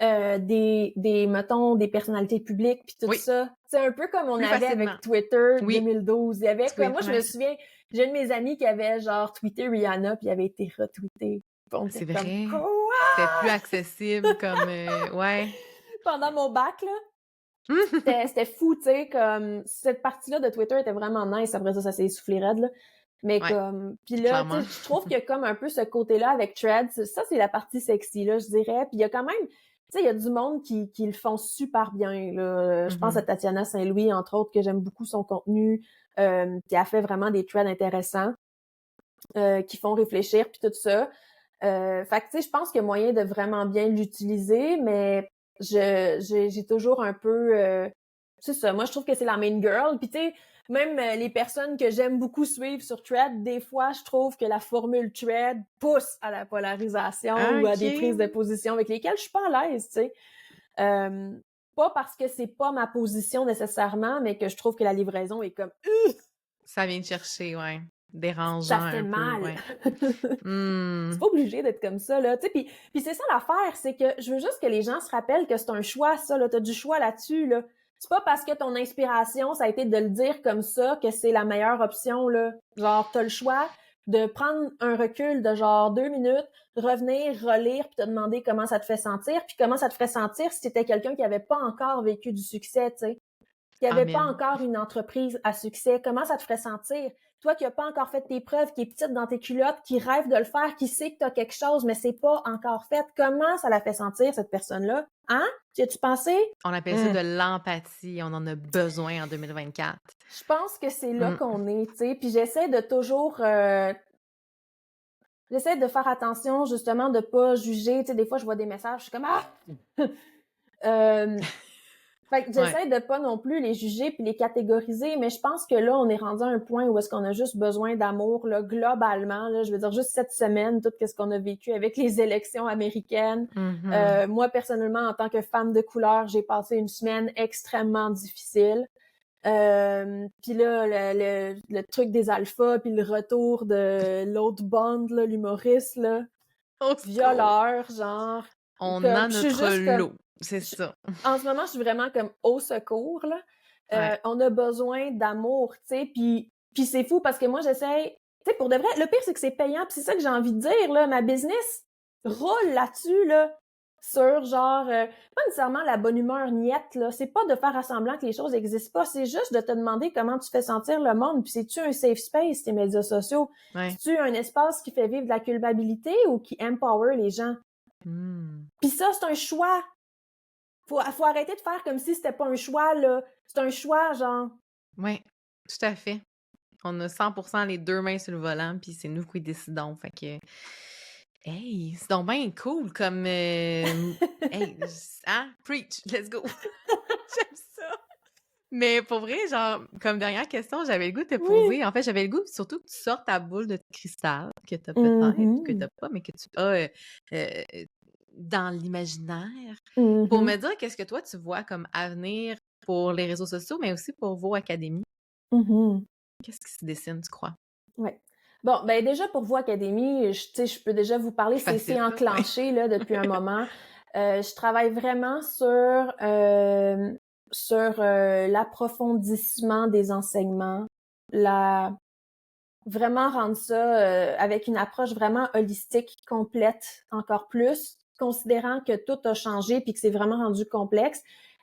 mettons, des personnalités publiques puis tout Oui, ça. C'est un peu comme on plus avait facilement. avec Twitter Oui, 2012. Il y avait comme, moi, je me ouais, souviens, j'ai un de mes amis qui avait genre tweeté Rihanna puis il avait été retweeté. Puis on était c'est comme, vrai. quoi? C'était plus accessible comme, ouais. Pendant mon bac, là. C'était fou, tu sais, comme, cette partie-là de Twitter était vraiment nice. Après ça s'est essoufflé raide, là. Mais Ouais, comme, puis là, tu clairement. sais, je trouve qu'il y a comme un peu ce côté-là avec Threads. Ça, c'est la partie sexy, là, je dirais. Puis il y a quand même, tu sais, il y a du monde qui le font super bien, là. Je pense à Mhm. Tatiana Saint-Louis, entre autres, que j'aime beaucoup son contenu. Puis elle fait vraiment des threads intéressants, qui font réfléchir, puis tout ça. Fait que, tu sais, je pense qu'il y a moyen de vraiment bien l'utiliser, mais j'ai toujours un peu... c'est ça, moi, je trouve que c'est la main girl. Puis, tu sais, même les personnes que j'aime beaucoup suivre sur Thread, des fois, je trouve que la formule Thread pousse à la polarisation ou à des prises de OK. position avec lesquelles je suis pas à l'aise, tu sais. Euh, pas parce que c'est pas ma position nécessairement, mais que je trouve que la livraison est comme... Ça vient te chercher, ouais. Dérangeant Ça fait un peu, mal. ouais. Hmm. C'est pas obligé d'être comme ça, là. Tu sais, puis c'est ça l'affaire, c'est que je veux juste que les gens se rappellent que c'est un choix, ça, là. T'as du choix là-dessus, là. C'est pas parce que ton inspiration, ça a été de le dire comme ça que c'est la meilleure option, là. Genre, t'as le choix de prendre un recul de genre 2 minutes, revenir, relire, puis te demander comment ça te fait sentir, puis comment ça te ferait sentir si t'étais quelqu'un qui avait pas encore vécu du succès, tu sais, qui avait pas Amen. encore une entreprise à succès, comment ça te ferait sentir? Toi qui n'as pas encore fait tes preuves, qui est petite dans tes culottes, qui rêve de le faire, qui sait que tu as quelque chose, mais c'est pas encore fait, comment ça la fait sentir, cette personne-là? Hein? Tu as-tu pensé? On appelle ça Hum. de l'empathie. On en a besoin en 2024. Je pense que c'est là Hmm. qu'on est, tu sais. Puis j'essaie de toujours... j'essaie de faire attention, justement, de pas juger. Tu sais, des fois, je vois des messages, je suis comme... Ah! euh, Fait que Ouais. j'essaie de pas non plus les juger puis les catégoriser, mais je pense que là, on est rendu à un point où est-ce qu'on a juste besoin d'amour, là, globalement, là. Je veux dire, juste cette semaine, tout ce qu'on a vécu avec les élections américaines. Mhm. Moi, personnellement, en tant que femme de couleur, j'ai passé une semaine extrêmement difficile. Puis là, le truc des alphas, puis le retour de l'autre bande, là, l'humoriste, là, Au secours. violeur, genre, On comme, a je suis notre juste comme, lot. C'est ça. en ce moment, je suis vraiment comme au secours, là. Ouais. On a besoin d'amour, tu sais, puis c'est fou parce que moi, j'essaie, tu sais, pour de vrai, le pire, c'est que c'est payant, puis c'est ça que j'ai envie de dire, là, ma business roule là-dessus, là, sur genre, pas nécessairement la bonne humeur niette, là, c'est pas de faire à semblant que les choses existent pas, c'est juste de te demander comment tu fais sentir le monde, puis c'est-tu un safe space, tes médias sociaux? Ouais. C'est-tu un espace qui fait vivre de la culpabilité ou qui empower les gens? Mmh. Puis ça, c'est un choix. Faut arrêter de faire comme si c'était pas un choix, là. C'est un choix, genre. Ouais, tout à fait. On a 100% les 2 mains sur le volant, puis c'est nous qui décidons. Fait que, hey, c'est donc bien cool comme, hey, hein? Preach, let's go! J'aime ça! Mais pour vrai, genre, comme dernière question, j'avais le goût de te Oui. poser. En fait, j'avais le goût surtout que tu sortes ta boule de cristal, que tu as peut-être, que tu Mhm. pas, mais que tu as euh, dans l'imaginaire, pour Mhm. me dire qu'est-ce que toi tu vois comme avenir pour les réseaux sociaux, mais aussi pour vos académies. Mhm. Qu'est-ce qui se dessine, tu crois? Ouais. Bon, ben déjà pour vous Académie, tu sais, je peux déjà vous parler, Plus c'est facile, là, ouais. enclenché là depuis un moment. Je travaille vraiment sur l'approfondissement des enseignements, la vraiment rendre ça avec une approche vraiment holistique, complète, encore plus, considérant que tout a changé puis que c'est vraiment rendu complexe.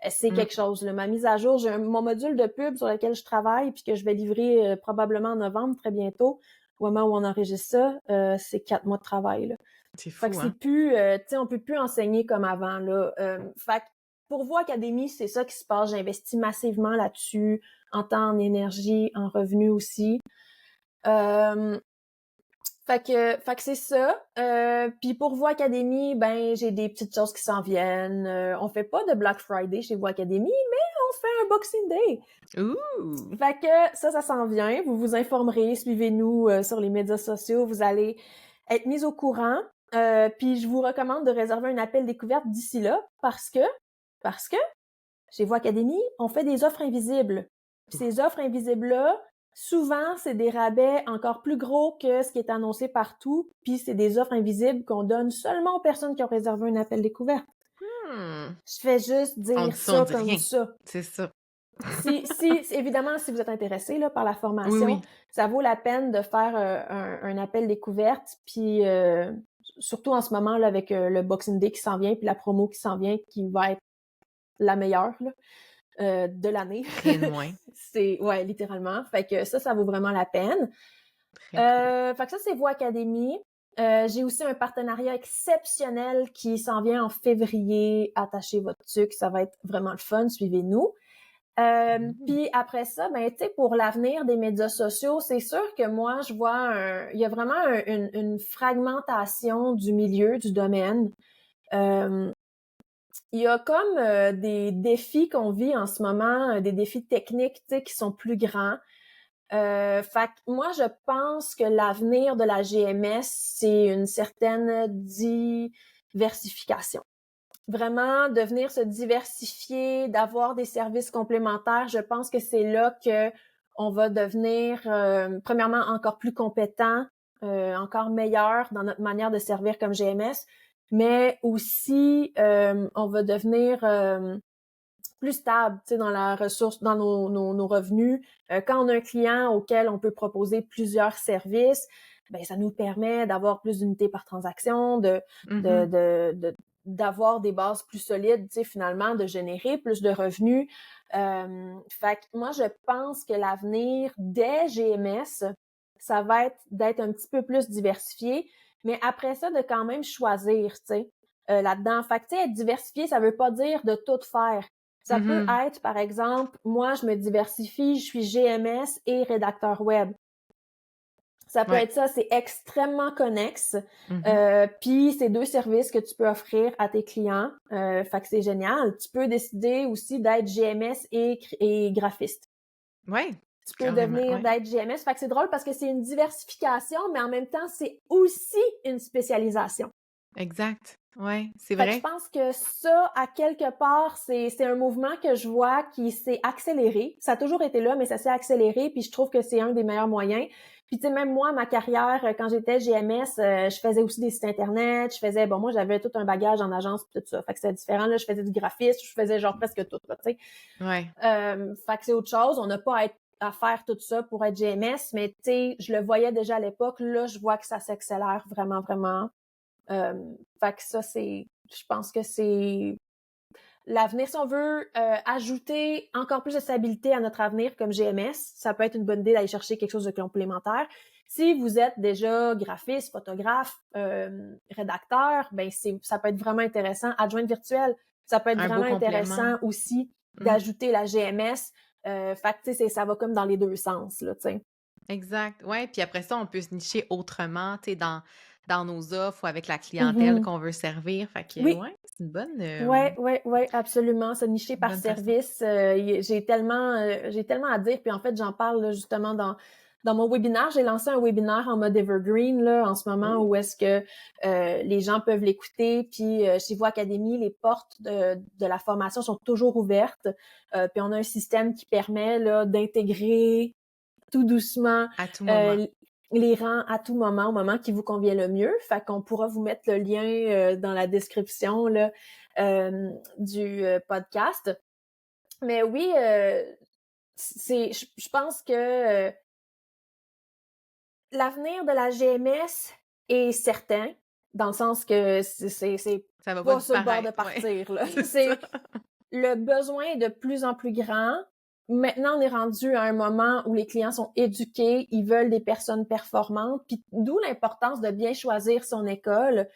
C'est Mm. quelque chose. Là. Ma mise à jour, j'ai mon module de pub sur lequel je travaille puis que je vais livrer probablement en novembre, très bientôt. Au moment où on enregistre ça, c'est 4 mois de travail. Là. C'est Fait que fou, c'est hein? plus, tu sais, on peut plus enseigner comme avant. Là. Fait que pour vous, Académie, c'est ça qui se passe. J'investis massivement là-dessus, en temps, en énergie, en revenus aussi. Euh, fait que c'est ça. Puis pour Voix Académie, ben j'ai des petites choses qui s'en viennent. On fait pas de Black Friday chez Voix Académie, mais on fait un Boxing Day. Ouh! Fait que ça s'en vient. Vous vous informerez, suivez-nous sur les médias sociaux. Vous allez être mis au courant. Puis je vous recommande de réserver un appel découverte d'ici là parce que chez Voix Académie, on fait des offres invisibles. Puis ces offres invisibles-là, souvent, c'est des rabais encore plus gros que ce qui est annoncé partout. Puis c'est des offres invisibles qu'on donne seulement aux personnes qui ont réservé un appel découverte. Hmm. Je fais juste On dire dit ça, on ça dit comme rien. ça. C'est ça. Évidemment, si vous êtes intéressé là, par la Oui, formation, oui. ça vaut la peine de faire un appel découverte. Puis surtout en ce moment, là, avec le Boxing Day qui s'en vient, puis la promo qui s'en vient, qui va être la meilleure, là. De l'année. Rien de moins. C'est, ouais, littéralement. Fait que ça vaut vraiment la peine. Très cool. Fait que ça, c'est Voix Académie. J'ai aussi un partenariat exceptionnel qui s'en vient en février. Attachez votre tuque, ça va être vraiment le fun. Suivez-nous. Mmh. Puis après ça, ben, tu sais, pour l'avenir des médias sociaux, c'est sûr que moi, je vois il y a vraiment une fragmentation du milieu, du domaine. Euh, il y a comme des défis qu'on vit en ce moment, des défis techniques, tu sais, qui sont plus grands. Fait que moi, je pense que l'avenir de la GMS, c'est une certaine diversification. Vraiment, de venir se diversifier, d'avoir des services complémentaires, je pense que c'est là que on va devenir, premièrement, encore plus compétent, encore meilleur dans notre manière de servir comme GMS, mais aussi, on va devenir plus stable, tu sais, dans la ressource, dans nos revenus. Quand on a un client auquel on peut proposer plusieurs services, ben ça nous permet d'avoir plus d'unités par transaction, Mhm. d'avoir des bases plus solides, tu sais, finalement, de générer plus de revenus. Fait que moi, je pense que l'avenir des GMS, ça va être d'être un petit peu plus diversifié, mais après ça, de quand même choisir, tu sais, là-dedans. Fait que, tu sais, être diversifié, ça veut pas dire de tout faire. Ça peut Mhm. être, par exemple, moi, je me diversifie, je suis GMS et rédacteur web. Ça peut Ouais. être ça, c'est extrêmement connexe. Mhm. Puis c'est 2 services que tu peux offrir à tes clients. Fait que c'est génial. Tu peux décider aussi d'être GMS et graphiste. Ouais. Tu peux Carrément, devenir ouais. d'être GMS. Fait que c'est drôle parce que c'est une diversification, mais en même temps, c'est aussi une spécialisation. Exact. Ouais, c'est Fait que je vrai. pense que ça, à quelque part, c'est un mouvement que je vois qui s'est accéléré. Ça a toujours été là, mais ça s'est accéléré, puis je trouve que c'est un des meilleurs moyens. Puis tu sais, même moi, ma carrière, quand j'étais GMS, je faisais aussi des sites internet, moi j'avais tout un bagage en agence pis tout ça. Fait que c'était différent, là, je faisais du graphisme, je faisais genre presque tout, là, tu sais. Ouais. Fait que c'est autre chose, on n'a pas à faire tout ça pour être GMS, mais tu sais, je le voyais déjà à l'époque, là, je vois que ça s'accélère vraiment, vraiment. Fait que ça, je pense que c'est l'avenir. Si on veut ajouter encore plus de stabilité à notre avenir comme GMS, ça peut être une bonne idée d'aller chercher quelque chose de complémentaire. Si vous êtes déjà graphiste, photographe, rédacteur, ben ça peut être vraiment intéressant. Adjointe virtuelle, ça peut être Un beau vraiment complément. intéressant aussi Mmh. d'ajouter la GMS. Fait que tu sais, ça va comme dans les deux sens là, tu sais. Exact. Ouais, puis après ça, on peut se nicher autrement, tu sais, dans nos offres ou avec la clientèle Mhm. qu'on veut servir. Fait que Oui, ouais, c'est une bonne, ouais, ouais, ouais, absolument. Se nicher une par bonne façon. service, j'ai tellement à dire. Puis en fait, j'en parle là, justement dans mon webinaire. J'ai lancé un webinaire en mode evergreen là en ce moment Oh! où est-ce que les gens peuvent l'écouter. Puis chez Voix Académie, les portes de la formation sont toujours ouvertes. Puis on a un système qui permet là d'intégrer tout doucement À tout moment. euh, les rangs à tout moment, au moment qui vous convient le mieux. Fait qu'on pourra vous mettre le lien dans la description là, du podcast. Mais oui, je pense que l'avenir de la GMS est certain, dans le sens que c'est Ça va pas pas sur le bord de disparaître, ouais. partir, là. C'est ça. C'est le besoin est de plus en plus grand. Maintenant, on est rendu à un moment où les clients sont éduqués, ils veulent des personnes performantes, puis d'où l'importance de bien choisir son école.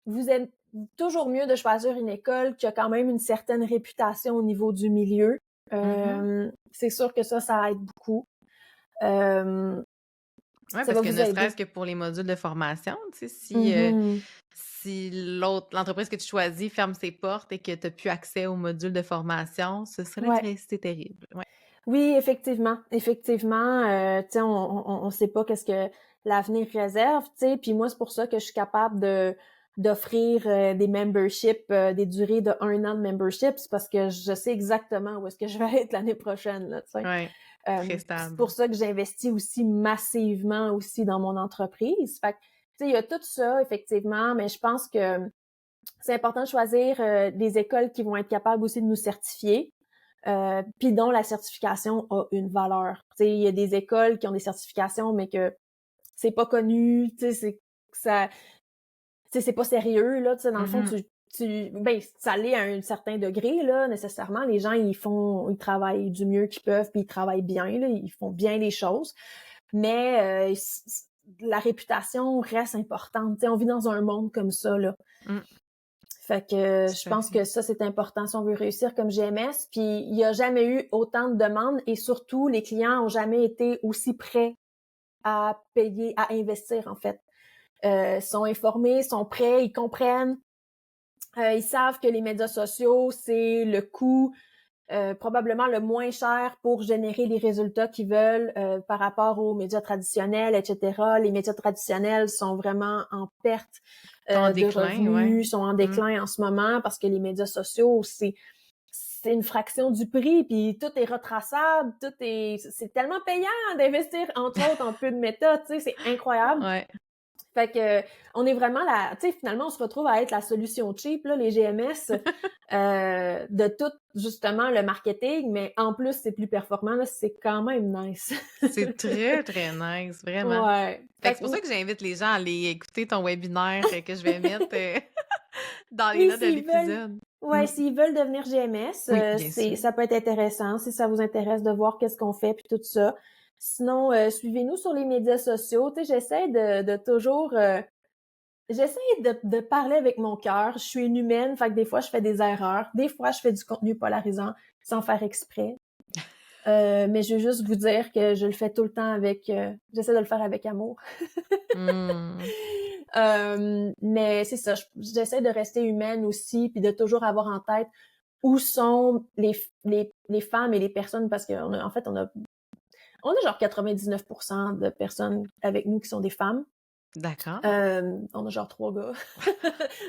Vous êtes toujours mieux de choisir une école qui a quand même une certaine réputation au niveau du milieu. Mmh. C'est sûr que ça aide beaucoup. Euh, Ouais, ça parce va que vous ne aider. serait-ce que pour les modules de formation, tu sais, Mhm. si l'entreprise que tu choisis ferme ses portes et que tu as plus accès aux modules de formation, ce serait Ouais. c'est terrible. Ouais. Oui, effectivement, effectivement. Tu sais, on sait pas qu'est-ce que l'avenir réserve, tu sais. Puis moi, c'est pour ça que je suis capable d'offrir des memberships, des durées de 1 an de membership, c'est parce que je sais exactement où est-ce que je vais être l'année prochaine, là, tu sais. Ouais. Très C'est stable. pour ça que j'investis aussi massivement aussi dans mon entreprise. Fait que, tu sais, il y a tout ça, effectivement, mais je pense que c'est important de choisir des écoles qui vont être capables aussi de nous certifier, puis dont la certification a une valeur. Tu sais, il y a des écoles qui ont des certifications, mais que c'est pas connu, tu sais, ça, tu sais, c'est pas sérieux, là, tu sais, dans le fond, Mmh. ben, ça l'est à un certain degré, là, nécessairement. Les gens, ils travaillent du mieux qu'ils peuvent, puis ils travaillent bien, là, ils font bien les choses. Mais la réputation reste importante. Tu sais, on vit dans un monde comme ça, là. Mmh. Fait que je Tout à pense fait. que ça, c'est important si on veut réussir comme GMS. Puis il y a jamais eu autant de demandes et surtout, les clients ont jamais été aussi prêts à payer, à investir, en fait. Sont informés, sont prêts, ils comprennent. Ils savent que les médias sociaux, c'est le coût probablement le moins cher pour générer les résultats qu'ils veulent par rapport aux médias traditionnels, etc. Les médias traditionnels sont vraiment en perte Sont en de déclin, ouais. revenus, sont en Mmh. déclin en ce moment parce que les médias sociaux, c'est une fraction du prix, puis tout est retraçable, c'est tellement payant d'investir, entre autres, en peu de méta, tu sais, c'est incroyable. Ouais. Fait que on est vraiment tu sais, finalement, on se retrouve à être la solution cheap, là, les GMS, de tout, justement, le marketing, mais en plus, c'est plus performant, là, c'est quand même nice. C'est très, très nice, vraiment. Ouais. Fait que Fait c'est que, pour ça que j'invite les gens à aller écouter ton webinaire, que je vais mettre, dans les oui, notes de l'épisode. Mmh. s'ils veulent devenir GMS, Oui, bien sûr. ça peut être intéressant si ça vous intéresse de voir qu'est-ce qu'on fait puis tout ça. Sinon, suivez-nous sur les médias sociaux. Tu sais, j'essaie de toujours j'essaie de parler avec mon cœur. Je suis une humaine, fait que des fois, je fais des erreurs. Des fois, je fais du contenu polarisant sans faire exprès. Mais je veux juste vous dire que je le fais tout le temps j'essaie de le faire avec amour. Mmh. Mais c'est ça, j'essaie de rester humaine aussi, puis de toujours avoir en tête où sont les femmes et les personnes, parce en fait, on a genre 99% de personnes avec nous qui sont des femmes. D'accord. On a genre 3 gars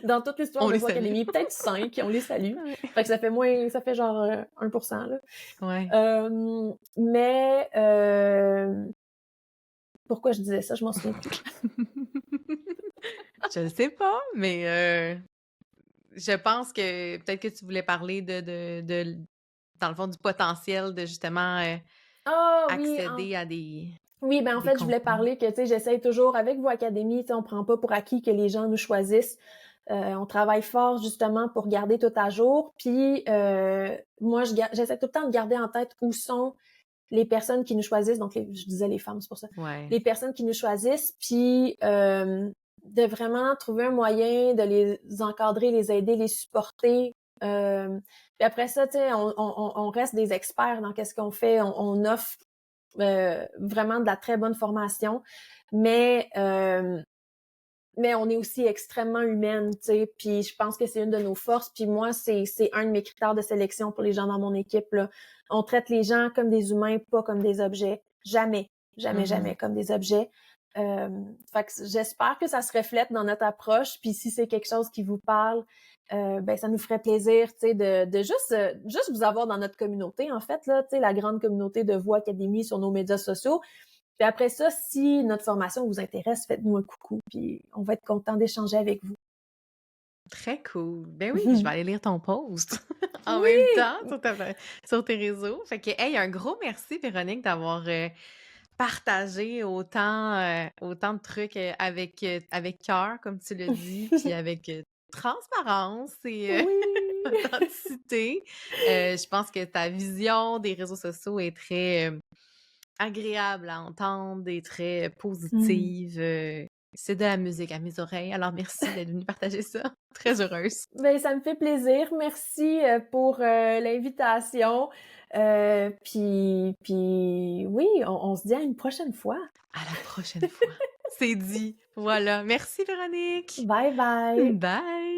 dans toute l'histoire On de les Voix salue. Académie, peut-être 5, on les salue. Ouais. Fait que ça fait genre, 1 là. Ouais. Mais pourquoi je disais ça? Je m'en souviens plus. Je ne sais pas, mais je pense que peut-être que tu voulais parler de dans le fond, du potentiel de justement, Ah oui, accéder à oui, ben, en des fait, je voulais contenus. parler que, tu sais, j'essaye toujours avec Voix Académie, tu sais, on prend pas pour acquis que les gens nous choisissent. On travaille fort justement pour garder tout à jour. Puis moi, j'essaie tout le temps de garder en tête où sont les personnes qui nous choisissent. Donc, je disais les femmes, c'est pour ça. Ouais. Les personnes qui nous choisissent, puis de vraiment trouver un moyen de les encadrer, les aider, les supporter. Puis après ça, tu sais, on reste des experts dans qu'est-ce qu'on fait. On offre vraiment de la très bonne formation, mais on est aussi extrêmement humaine, tu sais, puis je pense que c'est une de nos forces, puis moi, c'est un de mes critères de sélection pour les gens dans mon équipe, là. On traite les gens comme des humains, pas comme des objets. Jamais, jamais, Mmh. jamais comme des objets. Fait que j'espère que ça se reflète dans notre approche, puis si c'est quelque chose qui vous parle, ben ça nous ferait plaisir, tu sais, de juste vous avoir dans notre communauté, en fait, là, tu sais, la grande communauté de Voix Académie sur nos médias sociaux. Puis après ça, si notre formation vous intéresse, faites-nous un coucou, puis on va être content d'échanger avec vous. Très cool. Ben oui, je vais aller lire ton post en même temps Oui! sur tes réseaux. Fait que, hey, un gros merci, Véronique, d'avoir partagé autant de trucs avec cœur, comme tu le dis, puis avec transparence et Oui! authenticité. Je pense que ta vision des réseaux sociaux est très agréable à entendre et très Mmh. positive. C'est de la musique à mes oreilles. Alors merci d'être venue partager ça. Très heureuse. Ben, ça me fait plaisir. Merci, pour, l'invitation. Puis oui, on se dit à une prochaine fois. À la prochaine fois. C'est dit. Voilà. Merci Véronique. Bye bye. Bye.